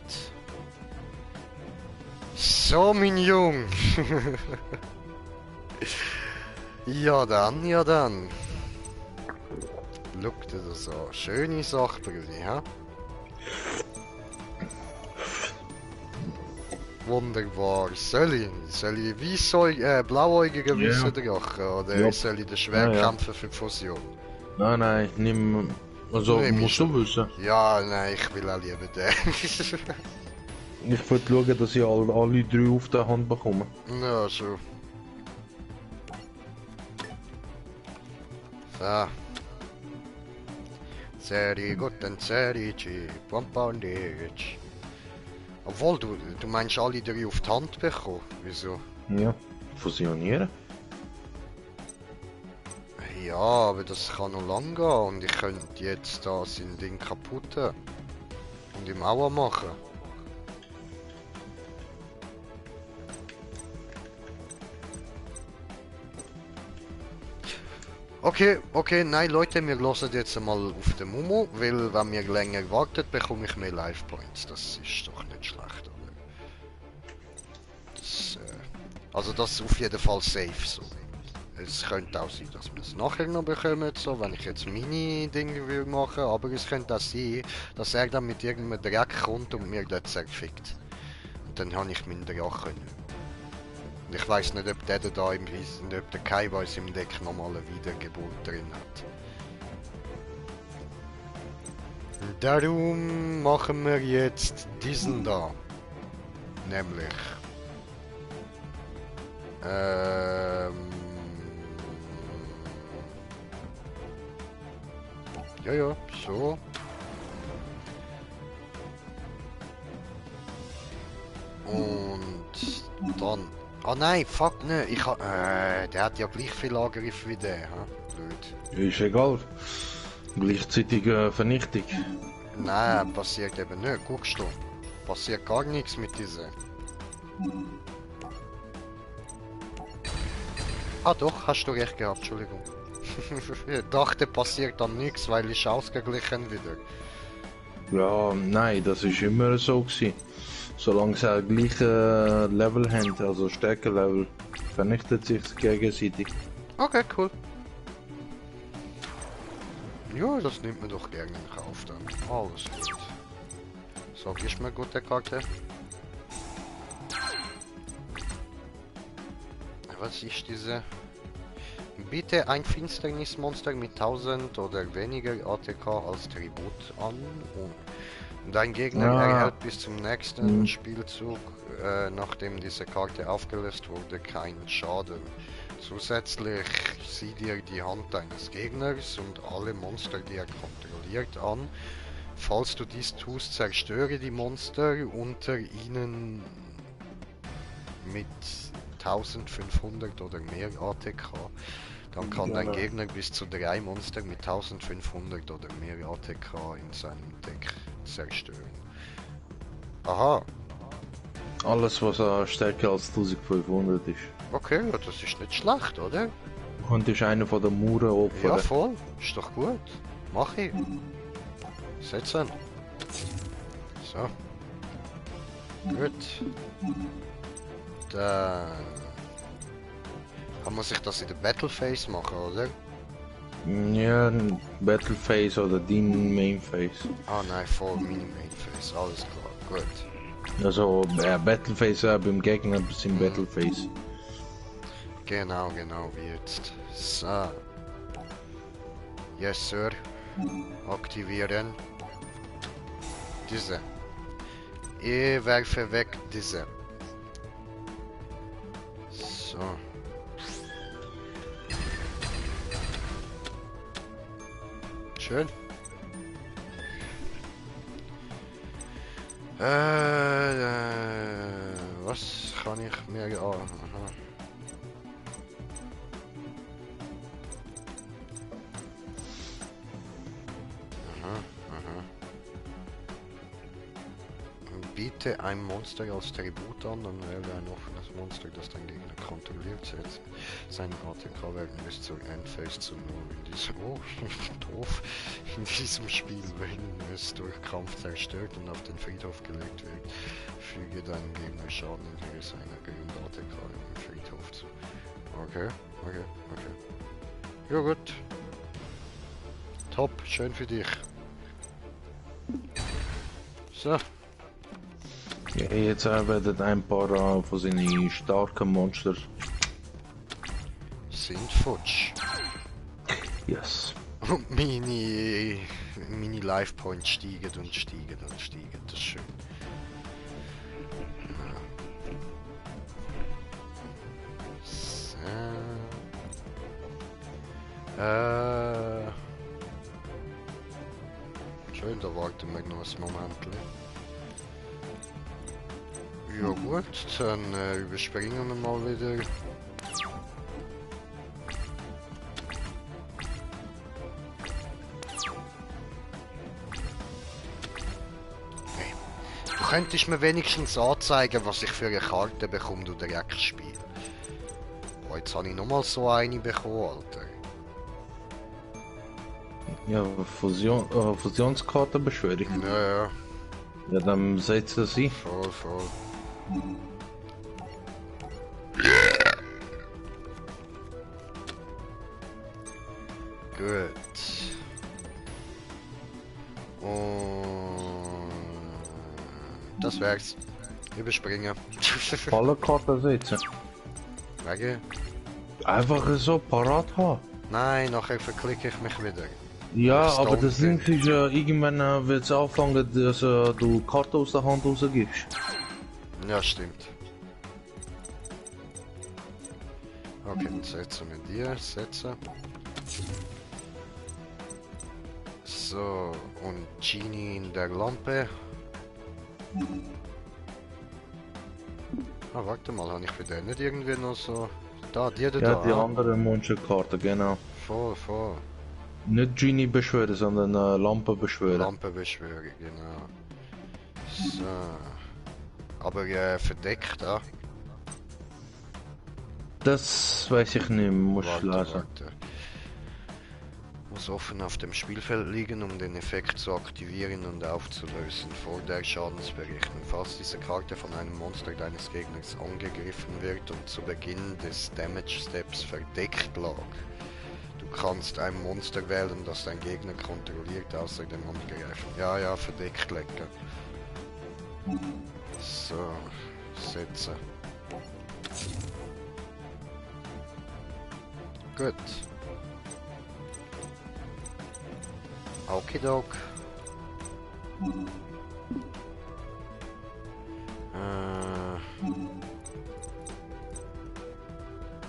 So, mein Jung. Ja dann, ja dann. Schau dir das an. Schöne Sache, Brüni, ha? Wunderbar. Soll ich blauäugige Ja. Wissendrache oder Ja. soll ich den Ja, ja. Schwerkämpfer für die Fusion? Nein, nimm... Also, Nehm ich musst du wissen. Ja, nein, ich will auch lieber den. Ich wollte schauen, dass ich alle drei auf der Hand bekomme. Ja, so. So. Sehr gut, dann sehr Pompondage. Obwohl, du meinst alle drei auf die Hand bekommen? Wieso? Ja. Fusionieren? Ja, Ja, aber das kann noch lang gehen und ich könnte jetzt da sein Ding kaputten und ihm Aua machen. Okay, okay, nein Leute, wir lassen jetzt mal auf den Momo, weil wenn wir länger wartet, bekomme ich mehr Life Points. Das ist doch nicht schlecht, oder? Das, also das ist auf jeden Fall safe so. Es könnte auch sein, dass wir es nachher noch bekommen, so, wenn ich jetzt meine Dinge will machen, aber es könnte auch sein, dass er dann mit irgendeinem Dreck kommt und mir dort zerfickt. Und dann habe ich meinen Drachen nicht. Und ich weiß nicht, ob der da im Riesen, ob der Kaiwais im Deck nochmal eine Wiedergeburt drin hat. Und darum machen wir jetzt diesen da. Nämlich. Ja, ja, so. Und dann. Ah nein, fuck ne, der hat ja gleich viel Angriff wie der, ha? Blöd. Ist egal. Gleichzeitige Vernichtung. Nein, passiert eben nicht, guckst du. Passiert gar nichts mit dieser. Ah doch, hast du recht gehabt, Entschuldigung. Ich dachte, passiert dann nichts, weil ich ausgeglichen wieder. Ja, nein, das ist immer so gewesen. Solange sie gleiche Level haben, also Stärke-Level, vernichtet sich gegenseitig. Okay, cool. Ja, das nimmt man doch gerne in Kauf dann. Alles gut. So, gibst du mir gute Karte? Was ist diese? Biete ein Finsternismonster mit 1000 oder weniger ATK als Tribut an und dein Gegner erhält bis zum nächsten Spielzug, nachdem diese Karte aufgelöst wurde, keinen Schaden. Zusätzlich sieh dir die Hand deines Gegners und alle Monster, die er kontrolliert, an. Falls du dies tust, zerstöre die Monster unter ihnen mit 1500 oder mehr ATK. Dann kann dein Gegner bis zu 3 Monster mit 1500 oder mehr ATK in seinem Deck zerstören. Aha. Alles, was stärker als 1500 ist. Okay, ja, das ist nicht schlecht, oder? Und ist einer von den Mauern opfern. Ja, voll. Ist doch gut. Mach ich. Setzen. So. Gut. Dann kann man sich das in der Battle Phase machen, oder? Ja, Battle Phase oder dein Main Phase. Ah nein, vor meine Main Phase. Alles klar. Gut. Also Battle Phase beim Gegner bis in Battle Phase. Genau, genau wie jetzt. So. Yes, Sir. Aktivieren. Diese. Ich werfe weg diese. So. Schön. Was kann ich mir... Oh, aha. Biete ein Monster als Tribut an, dann wähle ein offenes Monster, das dein Gegner kontrolliert, setzt seine ATK-Werten bis zur Endphase zu 0 in diesem... Oh, doof. In diesem Spiel, wenn es durch Kampf zerstört und auf den Friedhof gelegt wird, füge deinem Gegner Schaden in Höhe seiner Grund-ATK im Friedhof zu. Okay, okay, okay. Ja gut. Top, schön für dich. So. Ja, jetzt werden ein paar von seinen starken Monster. Sind futsch. Yes. Und meine Life Points steigen und steigen und steigen. Das ist schön. So. Schön, da warten wir noch ein Moment. Ja gut, dann überspringen wir mal wieder. könntest mir wenigstens anzeigen, was ich für eine Karte bekomme, du Dreckspiel. Boah, jetzt habe ich nochmal so eine bekommen, Alter. Ja, Fusionskartenbeschwörung. Ja, Ja, dann setzt er sie. voll, voll. Gut. Und das wär's. Überspringen. Alle Karten setzen. Wegen? Einfach so parat haben. Nein, nachher verklicke ich mich wieder. Ja, Das aber dauert das Ding ist ja, irgendwann wird es anfangen, dass du Karten aus der Hand rausgibst. Ja, stimmt. Okay, dann setzen wir dir. Setzen. So, und Genie in der Lampe. Ah, warte mal, habe ich für den nicht irgendwie noch so... Da, die da. Ja, die ah. andere Monsterkarte, genau. Voll, voll. Nicht Genie beschwören, sondern Lampe beschwören. Lampenbeschwörung, genau. So. Aber verdeckt, ah. Das weiß ich nicht, muss ich Warte, lesen. warte. Muss offen auf dem Spielfeld liegen, um den Effekt zu aktivieren und aufzulösen. Vor der Schadensberechnung. Falls diese Karte von einem Monster deines Gegners angegriffen wird und zu Beginn des Damage Steps verdeckt lag. Du kannst ein Monster wählen, das dein Gegner kontrolliert, außerdem angreifen. Ja, ja, verdeckt lecker. So, setzen. Gut. Okidok.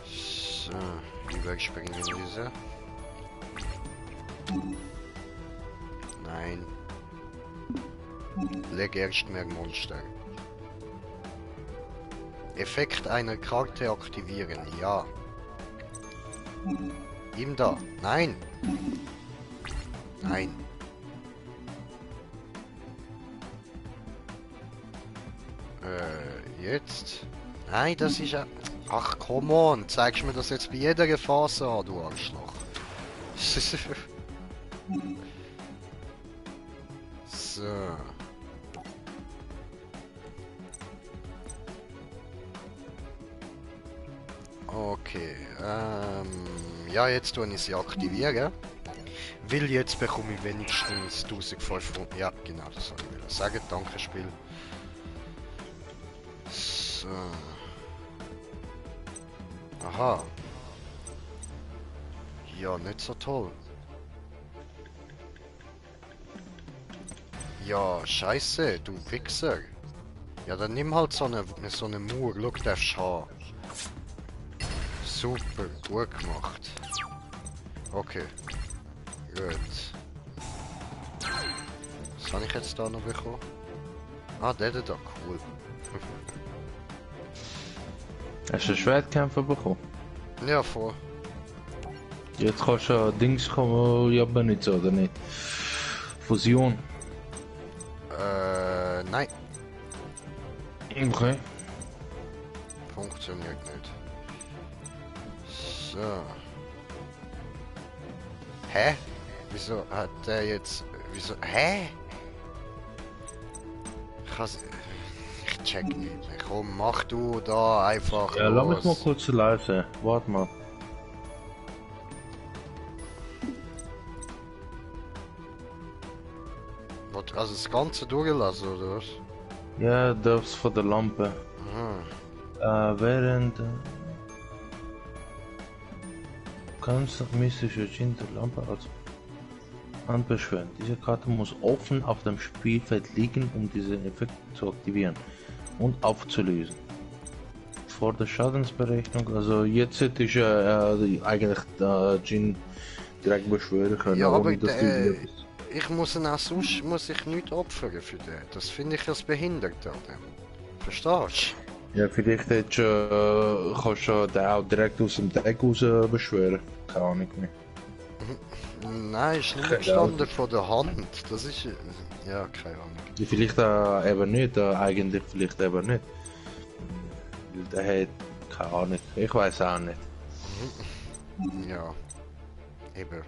So, überspringen diese. Nein. Leg erst mehr Monster. Effekt einer Karte aktivieren, ja. Ihm da. Nein. Nein. Jetzt? Nein, das ist ja... Ach, come on. Zeigst du mir das jetzt bei jeder Phase an, du Arschloch. So. Okay, ja, jetzt tue ich sie aktivieren. Will jetzt bekomme ich wenigstens 1500. Ja, genau, das soll ich will sagen. Danke, Spiel. So. Aha. Ja, nicht so toll. Ja, scheiße, du Wichser. Ja, dann nimm halt so eine Mauer. Schau, darfst du haben. Super, gut gemacht. Okay. Gut. Was habe ich jetzt da noch bekommen? Ah, der da, cool. Hast du einen Schwertkämpfer bekommen? Ja, voll. Jetzt kannst du Dings kommen, ja, aber nicht so, oder nicht? Fusion. Nein, Okay. funktioniert nicht. So. Hä? Wieso hat der jetzt... Wieso... Hä? Ich check nicht mehr. Komm, mach du da einfach Ja, lass mich mal los. kurz live sein. Warte mal. Also das Ganze durchlassen, oder was? Ja, das von der Lampe. Aha. Während... Kannst du mystische Gin der Lampe als Hand beschwören. Diese Karte muss offen auf dem Spielfeld liegen, um diesen Effekt zu aktivieren und aufzulösen. Vor der Schadensberechnung, also jetzt hätte ich eigentlich Gin direkt beschwören können. Ja, aber ohne dass du ich muss ihn auch sonst muss ich nichts opfern für den. Das finde ich als behindert an dem. Verstehst ja, vielleicht hättest du, kannst du den auch direkt aus dem Deck raus beschwören. Keine Ahnung mehr. Nein, ist nur Keine gestanden von der Hand. Das ist. Ja, keine Ahnung. Vielleicht eben nicht, eigentlich vielleicht eben nicht. Weil der hat keine Ahnung, ich weiß auch nicht. Ja, eben.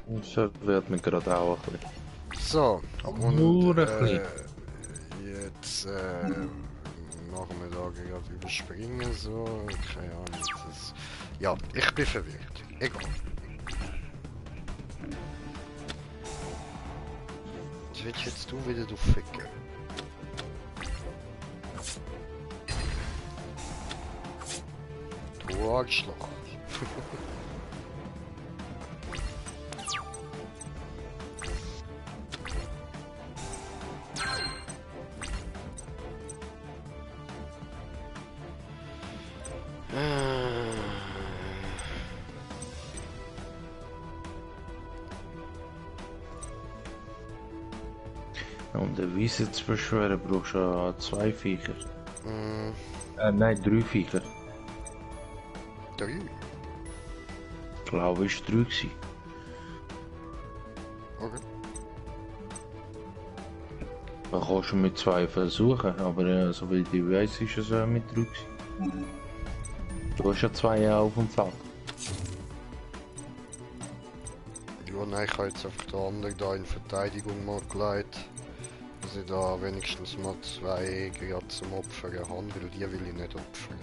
Das verwirrt mich gerade auch ein bisschen. So, und Nur ein bisschen. jetzt machen wir da gerade überspringen, so, keine Ahnung. Das, ja, ich bin verwirrt. Egal. Was willst jetzt du wieder, du Ficker? Du Arschloch. Um den Wiese zu beschwören, brauchst du 2 Viecher. Nein, 3 Viecher. 3? Ich glaube, es war 3 gewesen. Okay. Man kann schon mit 2 versuchen, aber soweit ich weiß, ist es mit 3 gewesen. Du hast ja 2 auf dem Feld. Ja, nein, ich habe jetzt einfach den anderen da in Verteidigung mal gelegt. Dass ich da wenigstens mal 2 gerade zum Opfern habe, weil die will ich nicht opfern.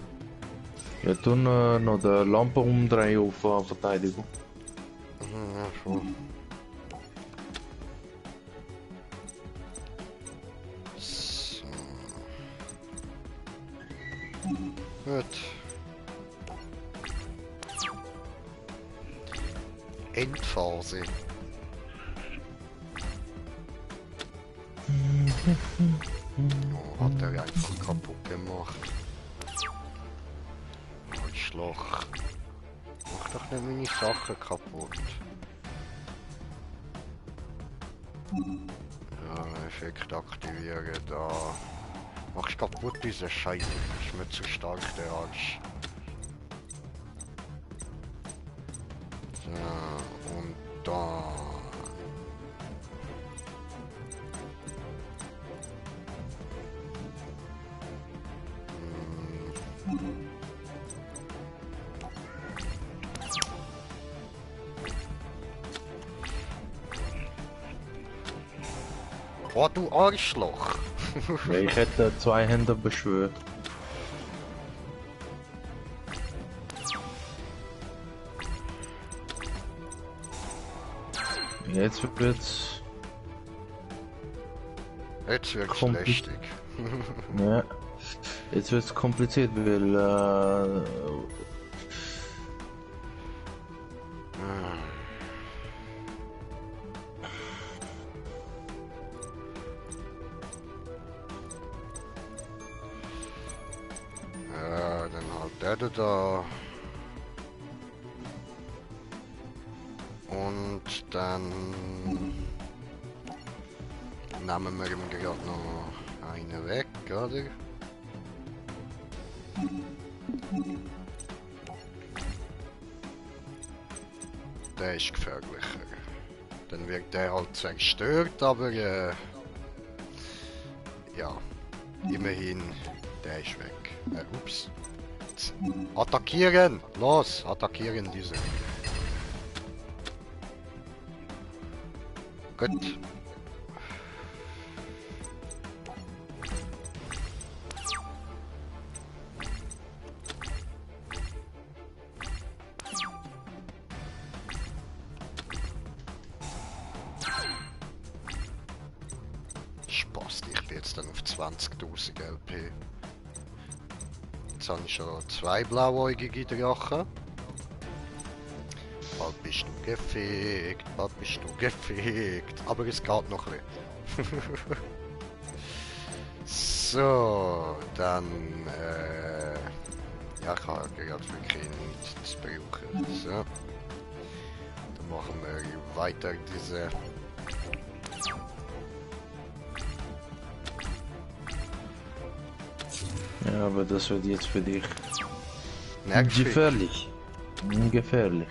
Ja, dann noch die Lampe umdrehen auf Verteidigung. Ja, voll. So. Gut. Endphase. Oh, hat er einfach kaputt gemacht. Arschloch. Mach doch nicht meine Sachen kaputt. Ja, Effekt aktivieren, da. Mach ich kaputt diese Scheiße. Ist mir zu stark der Arsch. So, und da. Oh, du Arschloch! Ja, ich hätte 2 Hände beschwört. Jetzt wird's. Jetzt wird's Kommt- lästig. Ja. Jetzt wird's kompliziert, weil Ja, dann halt der da. Und dann nehmen wir ihm gerade noch einen weg, oder? Der ist gefährlicher. Dann wird der halt zerstört, aber ja, immerhin, der ist weg. Ups. Attackieren! Los, attackieren diese. Gut. Spaß, ich bin jetzt dann auf 20.000 LP. Jetzt habe ich schon 2 blauäugige Drachen. Bald bist du gefickt, bald bist du gefickt. Aber es geht noch ein bisschen. So, dann ja, ich habe gerade wirklich nichts zu brauchen. So. Dann machen wir weiter diese. ja, aber das wird jetzt für dich Nervig. gefährlich. Gefährlich.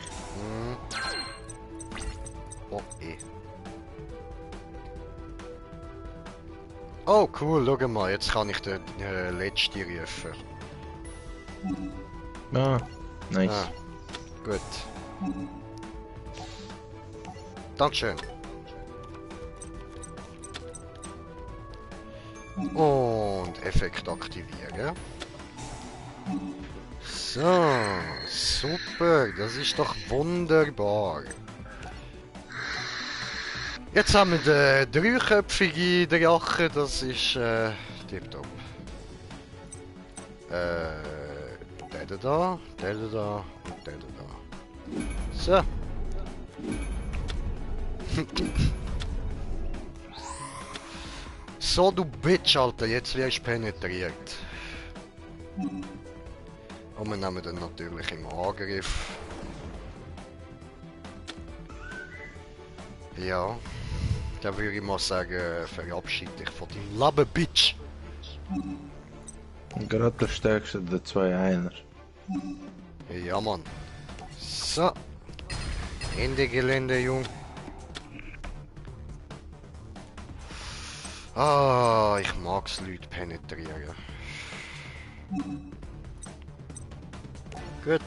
Oh cool, schau mal, jetzt kann ich den letzten rufen. Ah, nice. Ah, gut. Dankeschön. Und Effekt aktivieren. So, super, das ist doch wunderbar. Jetzt haben wir den dreiköpfigen Drache, das ist tipptopp. Der da, der da und der da. So. So, du Bitch, Alter, jetzt wirst du penetriert. Und wir nehmen dann natürlich im Angriff. Ja, dann würde ich mal sagen, verabschiede dich von deinem Leben, Bitch. Gerade der stärkste der zwei Einer. Ja, Mann. So. Ende Gelände, Jung. Ah, ich mag's Leute penetrieren. Gut.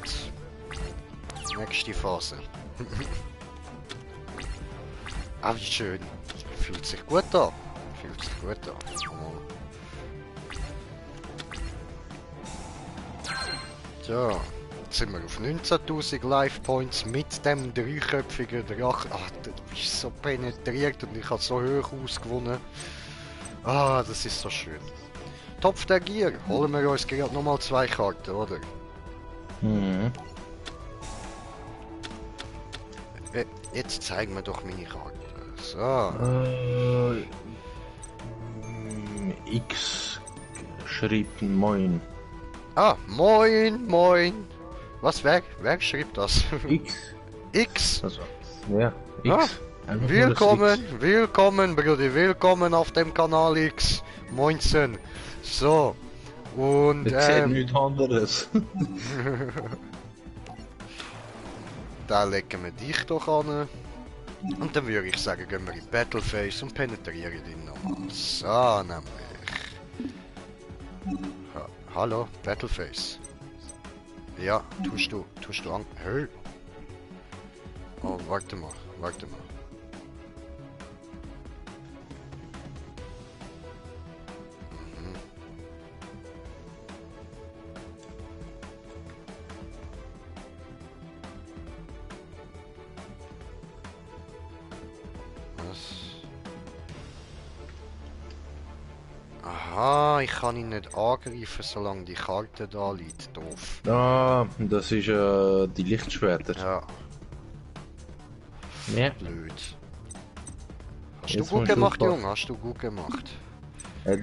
Nächste Phase. Ah, wie schön. Fühlt sich gut an. Fühlt sich gut an. Oh. So. Jetzt sind wir auf 19.000 Life Points mit dem dreiköpfigen Drache. Ah, du bist so penetriert und ich habe so hoch ausgewonnen. Ah, das ist so schön. Topf der Gier. Holen wir uns gerade nochmal 2 Karten, oder? Mhm. Jetzt zeigen wir doch meine Karte. So. X schreibt Moin. Ah, moin, moin. Was, wer schreibt das? X. X. Also, ja, X. Ah, Einfach nur das willkommen, X. willkommen, Brudi, willkommen auf dem Kanal X. Moinsen. So. Und, Ich sehe nichts anderes. da legen wir dich doch an. Und dann würde ich sagen, gehen wir in Battleface und penetrieren ihn nochmal. So, nämlich. Hallo, Battleface. Ja, tust du an... Hey. Oh, warte mal. Mhm. Was? Aha, ich kann ihn nicht angreifen, solange die Karte da liegt. Doof. Ah, das ist die Lichtschwerter. Ja, Ja. blöd. Hast Jetzt du gut musst du gemacht, aufpassen. Junge? Hast du gut gemacht?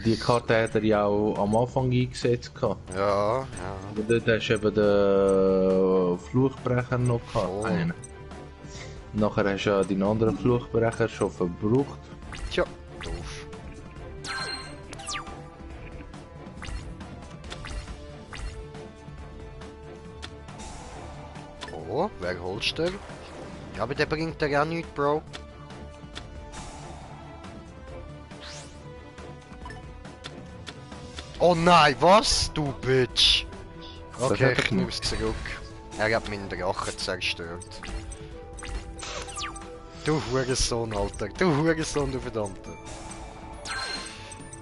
Die Karte hat er ja auch am Anfang eingesetzt. Ja, ja. Aber dort hast du eben den Fluchbrecher noch gehabt. Oh. Einen. Nachher hast du ja deinen anderen Fluchbrecher schon verbraucht. Tja, doof. Oh, wer holst du? Ja, aber der bringt dir ja nichts, Bro. Oh nein, was? Du Bitch! Okay, hat er ich nehm's zurück. Er hat meinen Drachen zerstört. Du Hurensohn, Alter. Du Hurensohn, du Verdammter.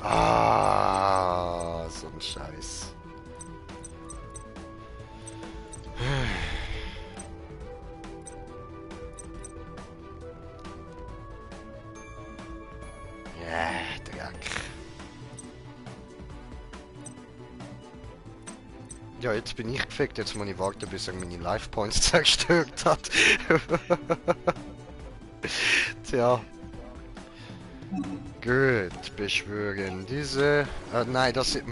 Ah, so ein Scheiß. Ja, Dreck. Ja, jetzt bin ich gefickt. Jetzt muss ich warten, bis er meine Life Points zerstört hat. Tja. Gut, beschwören diese. Nein, das ist.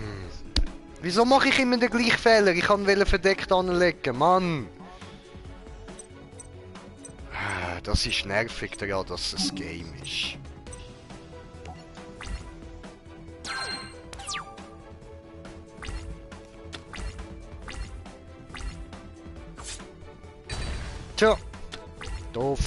Wieso mache ich immer den gleichen Fehler? Ich kann verdeckt anlegen, Mann. Das ist nervig, daran, dass es ein Game ist. Tja, doof.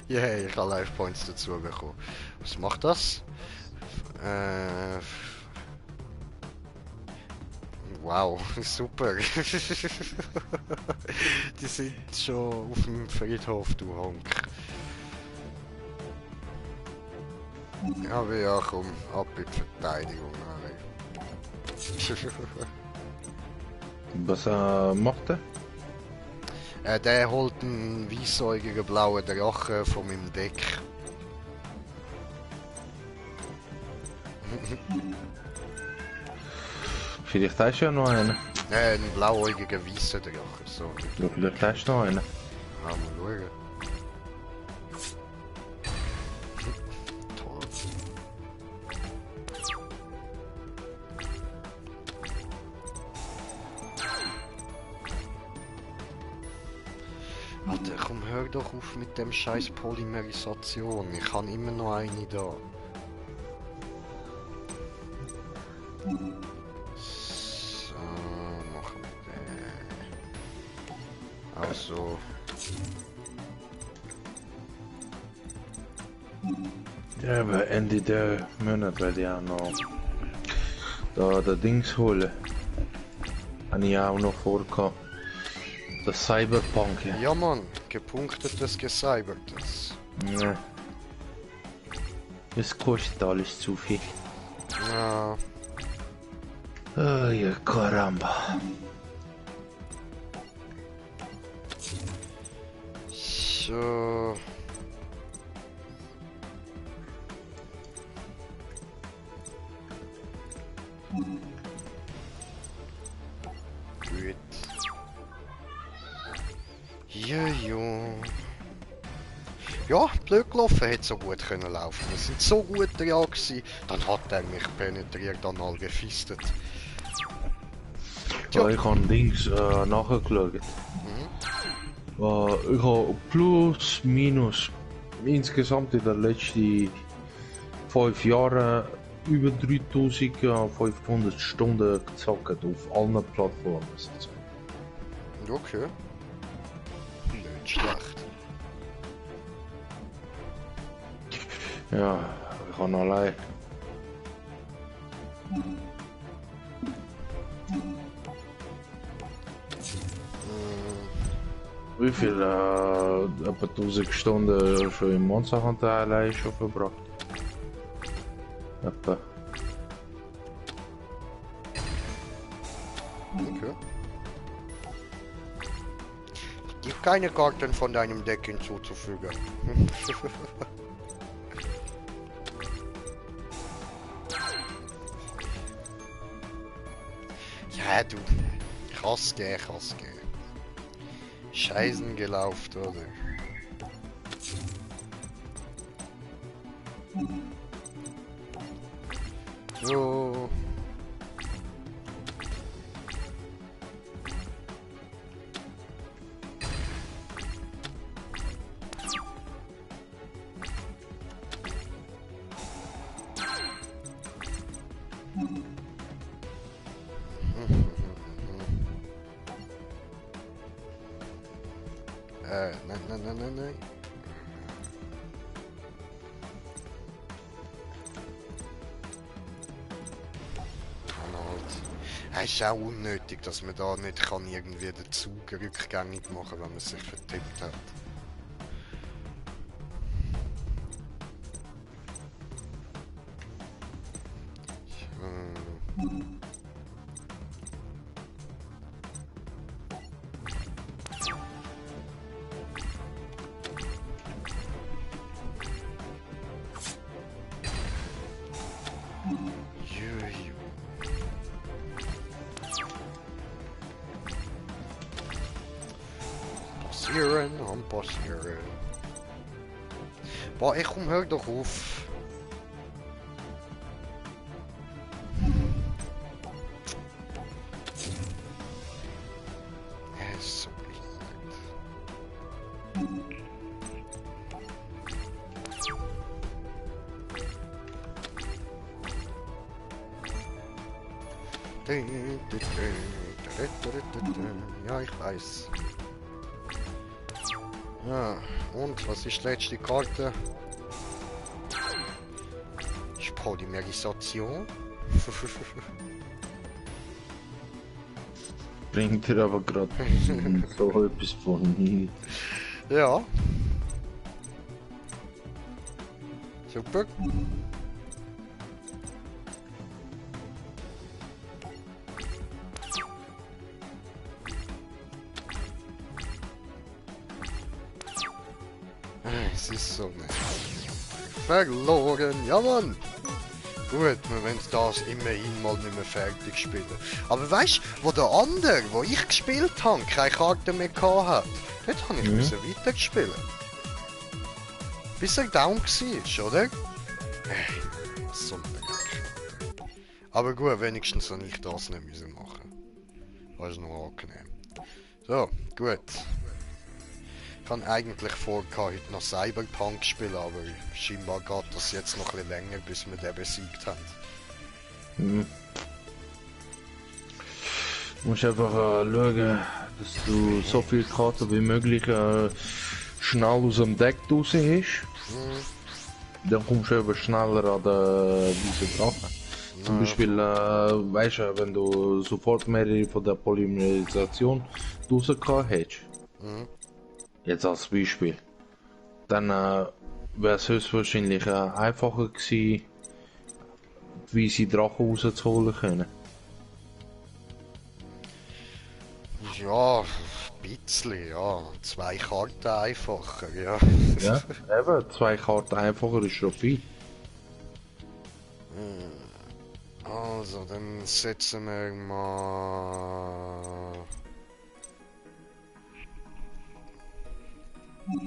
Yeah, ich habe Life Points dazu bekommen. Was macht das? Wow, super. Die sind schon auf dem Friedhof, du Honk. Aber ja, komm, ab in die Verteidigung. Was macht er? Der holt einen weißäugigen blauen Drachen von meinem Deck. Vielleicht hast du ja noch einen. Einen blauäugigen weißen Drachen, so. Ja, vielleicht hast du noch einen. Ah, mal schauen. Toll. Alter, komm, hör doch auf mit dem scheiß Polymerisation. Ich habe immer noch eine da. So, machen wir den. Also. Ja, aber Ende der Monat werde ich auch noch da Dings holen. Habe ich auch noch vorgehabt. Das Cyberpunk. Ja, Mann, gepunktetes, gecybertes. Ja. Es kostet alles zu viel. Ja. Oh ja, caramba. So. Gut. Jojo. Ja, blöd gelaufen, hätte so gut können laufen. Wir sind so gut dran gewesen, dann hat er mich penetriert, dann all gefistet. Ja, ich habe Dings nachgeschaut. Ich habe plus, minus insgesamt in den letzten 5 Jahren über 3500 Stunden gezockt auf allen Plattformen. Okay. Nicht schlecht. Ja, ich habe allein. Wie viel? Etwa 1000 Stunden schon im Monster Hunter allein schon verbracht. Etwa. Okay. Gib keine Karten von deinem Deck hinzuzufügen. Ja, du. Kann's gehen, kann's gehen. Scheißen gelaufen, oder? So. Nein. Es ist auch unnötig, dass man da nicht kann irgendwie den Zug rückgängig machen kann, wenn man sich vertippt hat. Passieren. Boah, ich komm, hör doch auf. Er ist so behindert. Ja, ich weiß. Ja, und was ist die letzte Karte? Ist Polymerisation? Bringt dir aber gerade so etwas von nicht. Ja. Super. Es ist so nett. Verloren, ja Mann! Gut, wir wollen das immerhin mal nicht mehr fertig spielen. Aber weißt du, wo der andere, wo ich gespielt habe, keine Karte mehr gehabt hat, dort habe ich müssen weiterspielen. Bis er down war, oder? So ein Dreck. Aber gut, wenigstens habe ich das nicht müssen machen. Das ist noch angenehm. So, gut. Ich habe eigentlich vor, heute noch Cyberpunk spielen, aber scheinbar geht das jetzt noch ein bisschen länger, bis wir den besiegt haben. Mhm. Du musst einfach schauen, dass du so viele Karten wie möglich schnell aus dem Deck raus hast. Dann kommst du eben schneller an den weißen Drachen. Zum Beispiel, weißt du, wenn du sofort mehrere von der Polymerisation rausgehauen hättest, jetzt als Beispiel, dann wäre es höchstwahrscheinlich einfacher gewesen, die weißen Drachen rauszuholen können. Ja, ein bisschen, ja. 2 Karten einfacher, ja. Ja, eben, 2 Karten einfacher ist schon viel. Also, dann setzen wir mal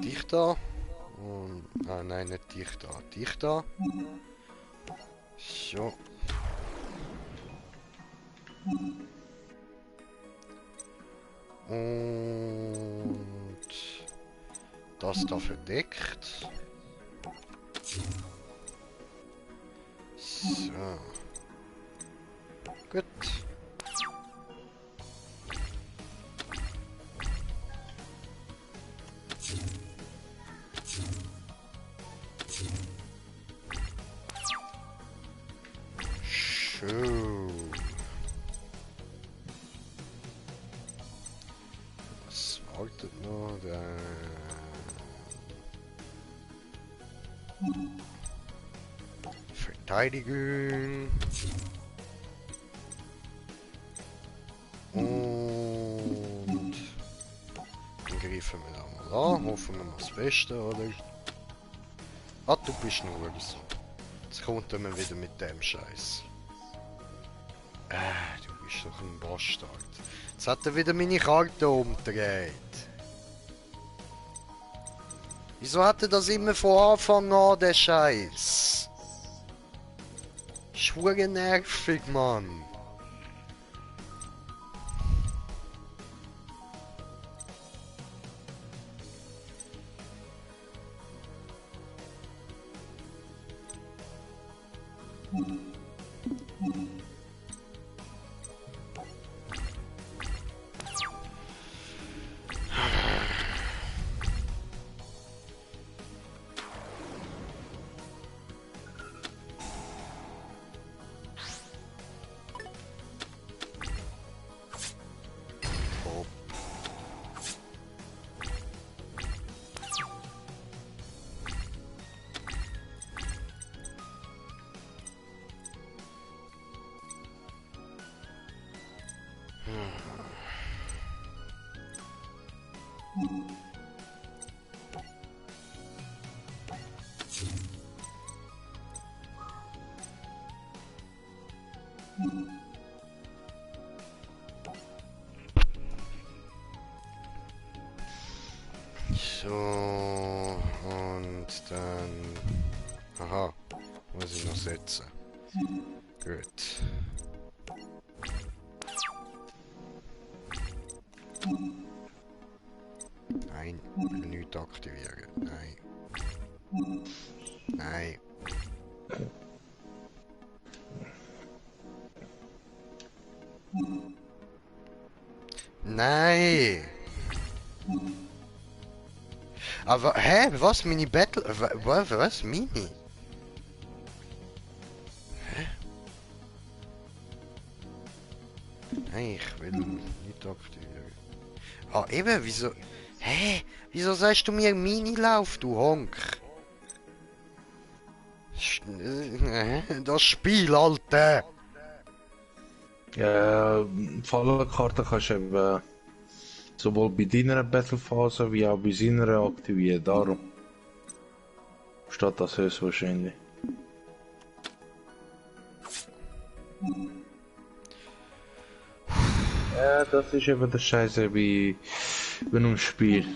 dich da. Und, nein, nicht dich da. Dich da. So. Und das da verdeckt. So. Gut. Schön. Was wartet noch? Verteidigung. Und dann greifen wir da mal an. Hoffen wir mal das Beste, oder? Ah, du bist nur so. Jetzt kommt er mir wieder mit dem Scheiß. Du bist doch ein Bastard. Jetzt hat er wieder meine Karte umgedreht. Wieso hat er das immer von Anfang an, der Scheiß? Schwuge nervig, Mann. So, und dann... Aha, muss ich noch setzen. Gut. Nein, ich will nichts aktivieren. Nein. Nein. Nein! Aber, hä? Was? Meine Battle... Was? Mini? Nein, ich will nicht aktivieren. Ah, eben, wieso... Hä? Wieso sagst du mir Mini-Lauf, du Honk? Das Spiel, Alter! Ja, Fallenkarte kannst du eben sowohl bei deiner Battlephase wie auch bei seiner aktivieren. Darum steht das höchstwahrscheinlich. Ja, das ist eben das Scheiße bei einem Spiel.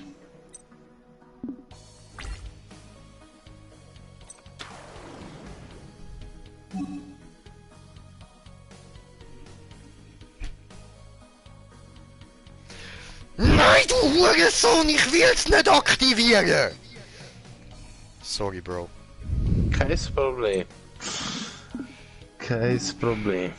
Nein, du Hurensohn, ich will's nicht aktivieren! Sorry, Bro. Kein Problem. Kein Problem.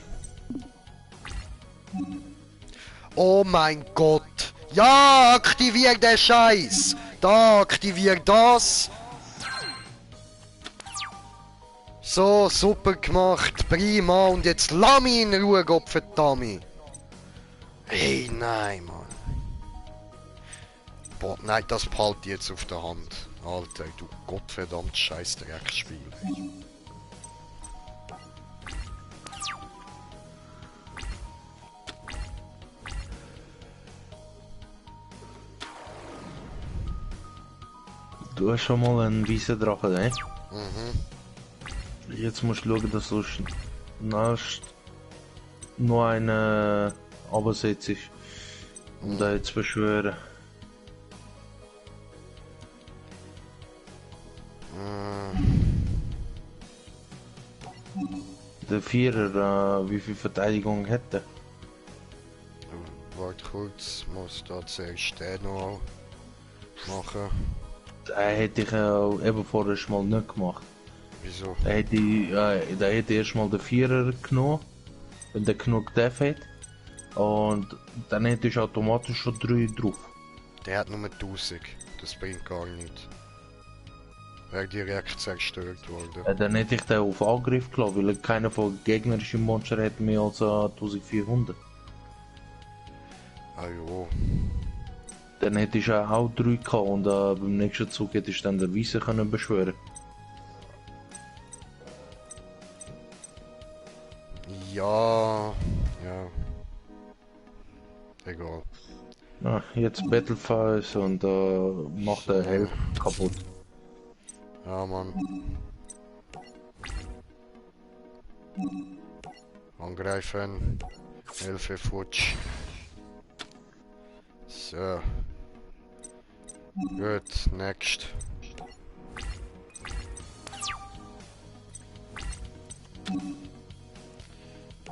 Oh mein Gott! Ja, aktivier den Scheiß! Da, aktivier das! So, super gemacht, prima, und jetzt lass mich in Ruhe, Gottverdammt! Hey, nein, Mann. Boah, nein, das behalte ich jetzt auf der Hand. Alter, du gottverdammt scheiß Dreckspiel. Du hast schon mal einen weißen Drachen, ne? Mhm. Jetzt musst du schauen, dass du noch einen absetzt, um den zu beschwören. Der Vierer, wie viel Verteidigung hätte? Warte kurz, muss da zuerst den noch machen. Den hätte ich eben vorher schon mal nicht gemacht. Wieso? Der hätte erstmal den Vierer genommen, wenn der genug Def hat. Und dann hätte ich automatisch schon 3 drauf. Der hat nur 1000, das bringt gar nichts. Wäre direkt zerstört worden. Dann hätte ich den auf Angriff gelassen, weil keiner von gegnerischen Monstern hat mehr als 1400. Ah jo. Dann hätte ich auch 3 gehabt und beim nächsten Zug hätte ich dann den Weißen können beschwören. Ja. Ja. Egal. Ah, jetzt Battlephase und macht der Hälfte kaputt. Ja, Mann. Angreifen. Hilfe, futsch. So. Gut, next.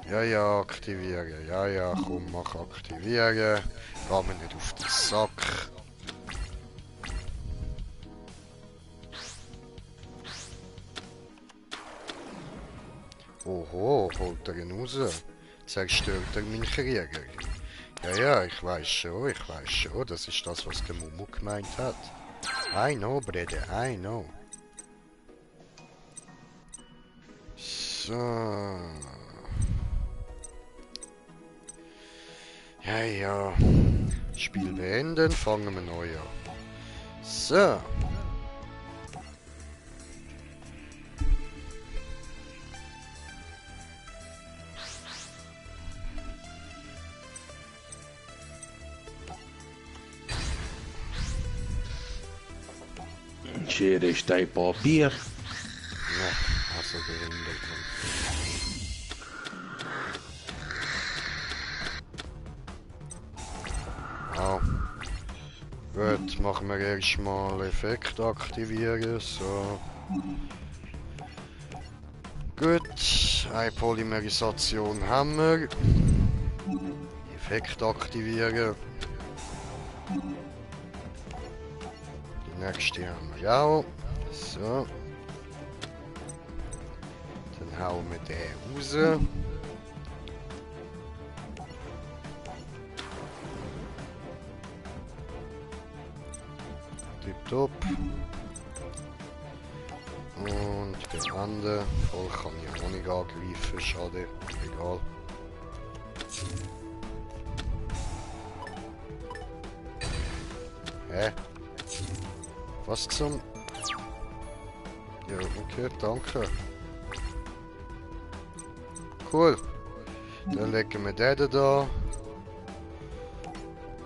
Ja, ja, aktivieren. Ja, ja, komm, mach aktivieren. Geh mir nicht auf den Sack. Oho, holt er ihn raus. Zerstört er meinen Krieger. Ja, ja, ich weiß schon, das ist das, was der Mumu gemeint hat. I know, Brede, I know. So. Ja, ja. Spiel beenden, fangen wir neu an. So. Schere, Stein, Papier. Ja, also gehindert. Ah. Gut, machen wir erstmal Effekt aktivieren. So. Gut, eine Polymerisation haben wir. Effekt aktivieren. Die nächste haben wir auch. So. Dann hauen wir den raus. Tipptopp. Und den anderen voll kann ich auch nicht angreifen, schade, egal. Hä? Was zum... Ja, okay, danke. Cool. Dann legen wir den da.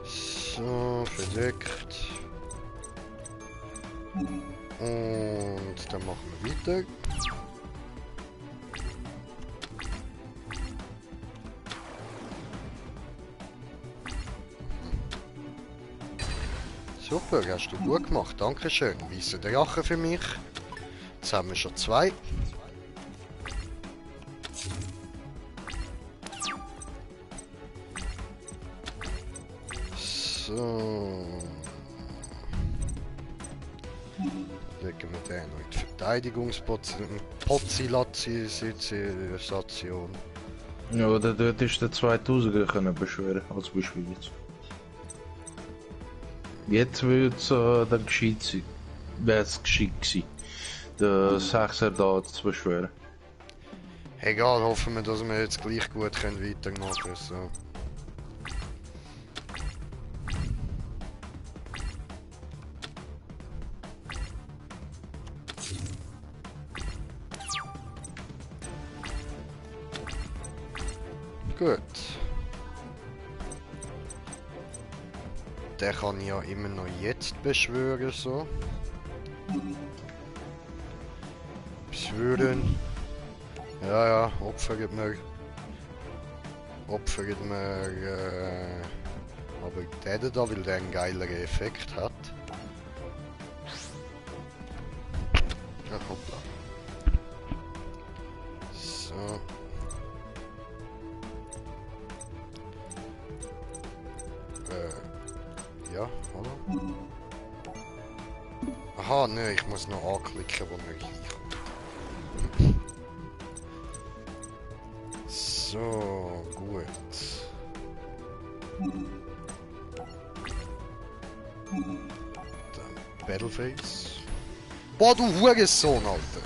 So, verdeckt. Und dann machen wir weiter. Super, hast du gut gemacht, dankeschön. Weißer Drache für mich. Jetzt haben wir schon 2. So. Legen wir den noch in die Verteidigungsstation. Ja, oder dort ist der 2000er können beschwören, als Beispiel jetzt. Jetzt würde es dann gescheit sein. Wäre es gescheit gewesen, den 6er da zu beschwören. Egal, hoffen wir, dass wir jetzt gleich gut können weitermachen können. So. Gut. Der kann ja immer noch jetzt beschwören, so. Beschwören. Ja, opfert mir. Opfert mir. Aber der da, weil der einen geileren Effekt hat. Ja, hoppla. So. Ja, hallo? Aha, ne, ich muss noch anklicken, wo man reinkommt. So, gut. Dann Battleface. Boah, du Hurensohn, Alter!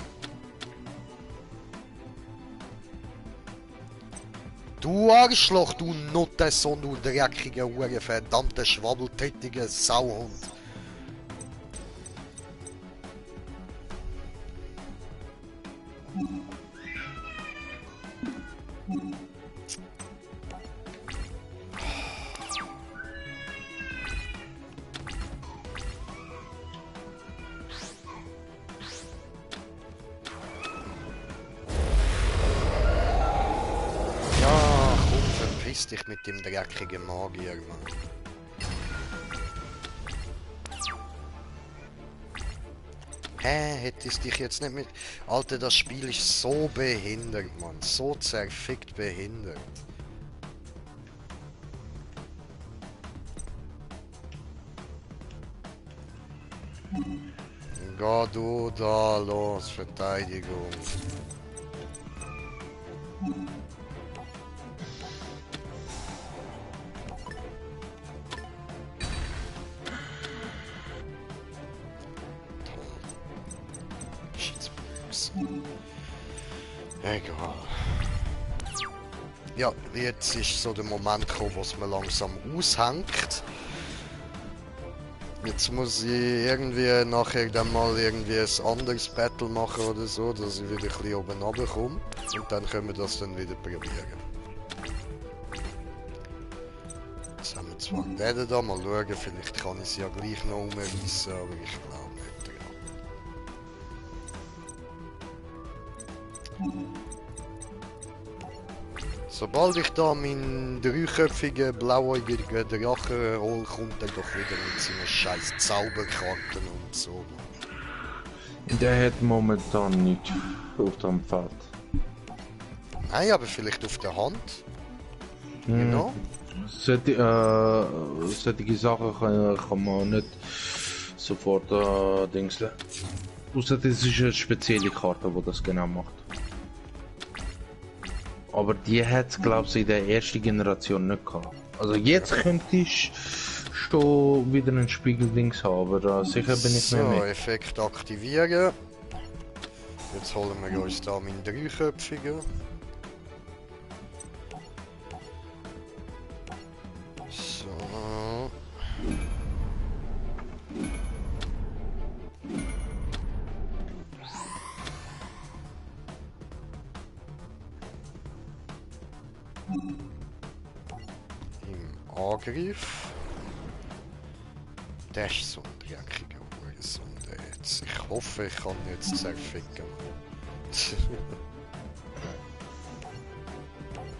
Du Arschloch, du Nuttensohn, du dreckiger, verdammter, schwabbeltätiger Sauhund. Verpiss dich mit dem dreckigen Magier, Mann. Hä, hättest dich jetzt nicht mit... Alter, das Spiel ist so behindert, Mann. So zerfickt behindert. Geh du da los, Verteidigung. Egal. Ja, jetzt ist so der Moment gekommen, wo es mir langsam aushängt. Jetzt muss ich irgendwie nachher dann mal irgendwie ein anderes Battle machen oder so, dass ich wieder ein bisschen oben runterkomme. Und dann können wir das dann wieder probieren. Jetzt haben wir zwar den da, mal schauen, vielleicht kann ich es ja gleich noch umreißen, aber ich glaube nicht. Sobald ich da meinen dreiköpfigen, blauäugigen Drachen hole, kommt er doch wieder mit seinen scheiß Zauberkarten und so. Der hat momentan nichts auf dem Feld. Nein, aber vielleicht auf der Hand. Genau. Solche Sachen kann man nicht sofort dingseln. Außer das ist eine spezielle Karte, die das genau macht. Aber die hat es, glaube ich, in der ersten Generation nicht gehabt. Also jetzt könntest du wieder ein Spiegeldings haben, aber sicher bin ich So, mir nicht. Effekt aktivieren. Jetzt holen wir uns da meinen dreiköpfigen. So. Im Angriff. Der ist so ein dreckiger Hurensohn jetzt. Ich hoffe, ich kann ihn jetzt zerficken.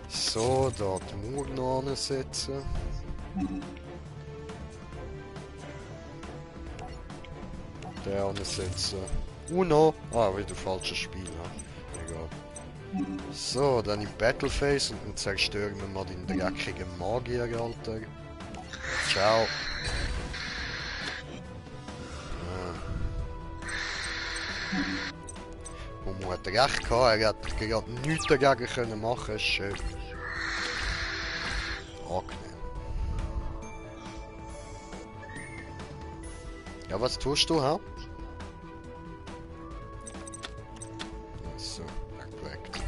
So, da die Mauer noch ansetzen. Der ansetzen. Uno! Ah, wieder falsches Spiel, ja. Egal. So, dann im Battleface und dann zerstören wir mal den dreckigen Magier, Alter. Ciao. Momo hat recht gehabt, er hat gerade nichts dagegen können machen, ist schön. Angenehm. Ja, was tust du, ha? So, weggelegt.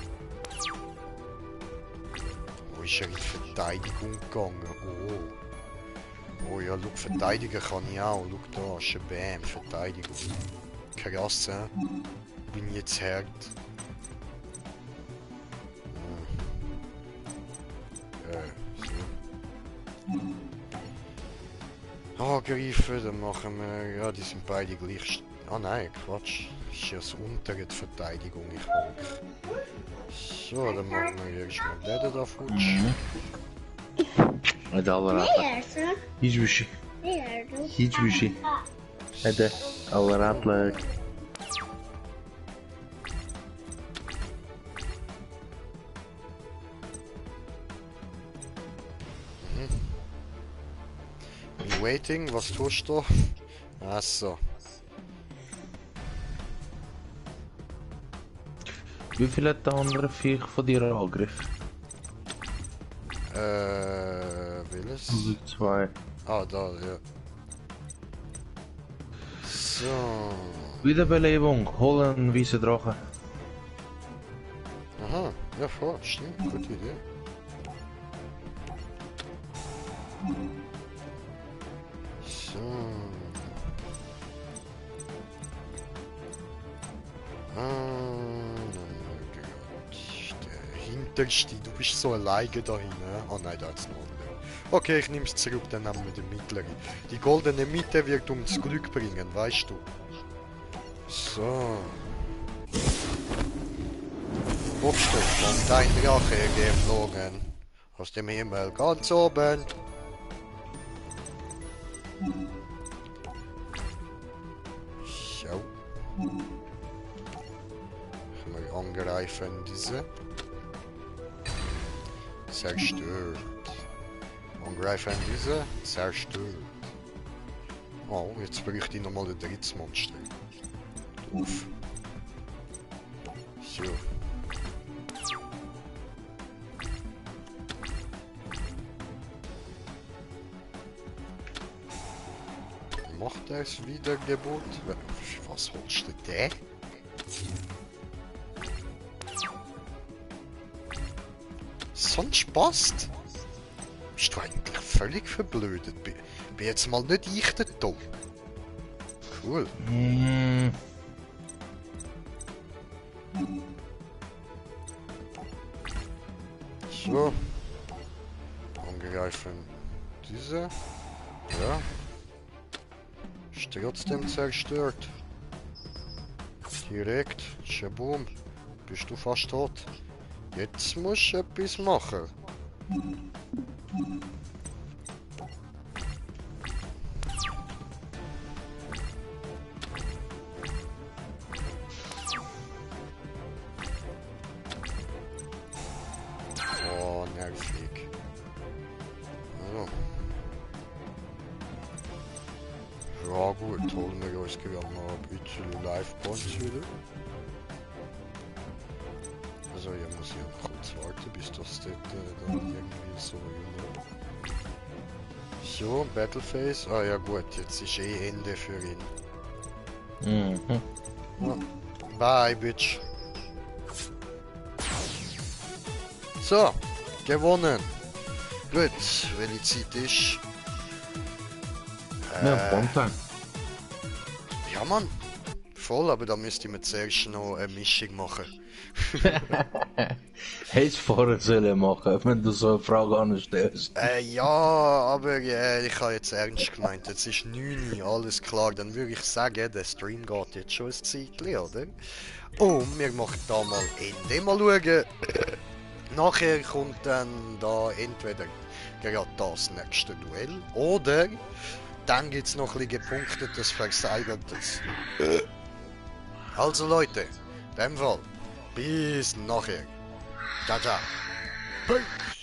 Wo ist er in die Verteidigung gegangen? Oh. Oh ja, schau, verteidigen kann ich auch. Schau da, Shabam, Verteidigung. Krass, hä? Bin ich jetzt hart. So. Angreifen, dann machen wir... Ja, die sind beide gleich... Ah nein, Quatsch. Das ist ja das untere die Verteidigung, ich honk. So, dann machen wir erstmal den da futsch. Hadi Allah rahatlık. Hiçbir şey. Hiçbir şey. Hadi Allah rahatlık. Waiting, was tust du? Achso. Wie viel hat der andere Viech von dir angegriffen? Welches? 2. Ah, da, ja. So. Wiederbelebung, holen weiße Drache. Aha, ja voll, stimmt, gute Idee. So. Der hinterste, du bist so alleine da hinten. Oh nein, da ist noch andere. Okay, ich nehme es zurück, dann nehmen wir den mittleren. Die goldene Mitte wird uns Glück bringen, weißt du. So. Hochstoff kommt ein Drache geflogen. Aus dem Himmel ganz oben. So. Wir angreifen diese. Zerstört. Angreifen diese. Zerstört. Oh, jetzt bräuchte ich nochmal ein drittes Monster. Doof. So. Macht er es Wiedergeburt? Was holst du der? Sonst passt. Bist du eigentlich völlig verblödet? Bin jetzt mal nicht ich der Dumm. Cool. So. Angreifen. Diese. Ja. Ist trotzdem zerstört. Direkt. Shaboom. Bist du fast tot? Jetzt musst du etwas machen. Oh, nervig. So. Ja gut, holen wir uns gerade mal ein bisschen Life-Points wieder. Also hier muss ich kurz warten, bis das dort dann irgendwie so So, Battleface. Ah ja gut, jetzt ist eh Ende für ihn. Mhm. Ja. Bye, Bitch. So, gewonnen. Gut, welche Zeit ist? Ja, Frontline. Ja, Mann. Voll, aber da müsste man zuerst noch eine Mischung machen. Hättest vorher sollen machen, wenn du so eine Frage anstellst. Ja, aber ich habe jetzt ernst gemeint. Jetzt ist 9 Uhr, alles klar. Dann würde ich sagen, der Stream geht jetzt schon ein Zeitchen, oder? Und wir machen da mal Ende. Mal schauen. Nachher kommt dann da entweder gerade das nächste Duell oder dann gibt es noch ein bisschen gepunktetes Verseigertes. Also Leute, in dem Fall, bis nachher. Ciao, ciao. Peace.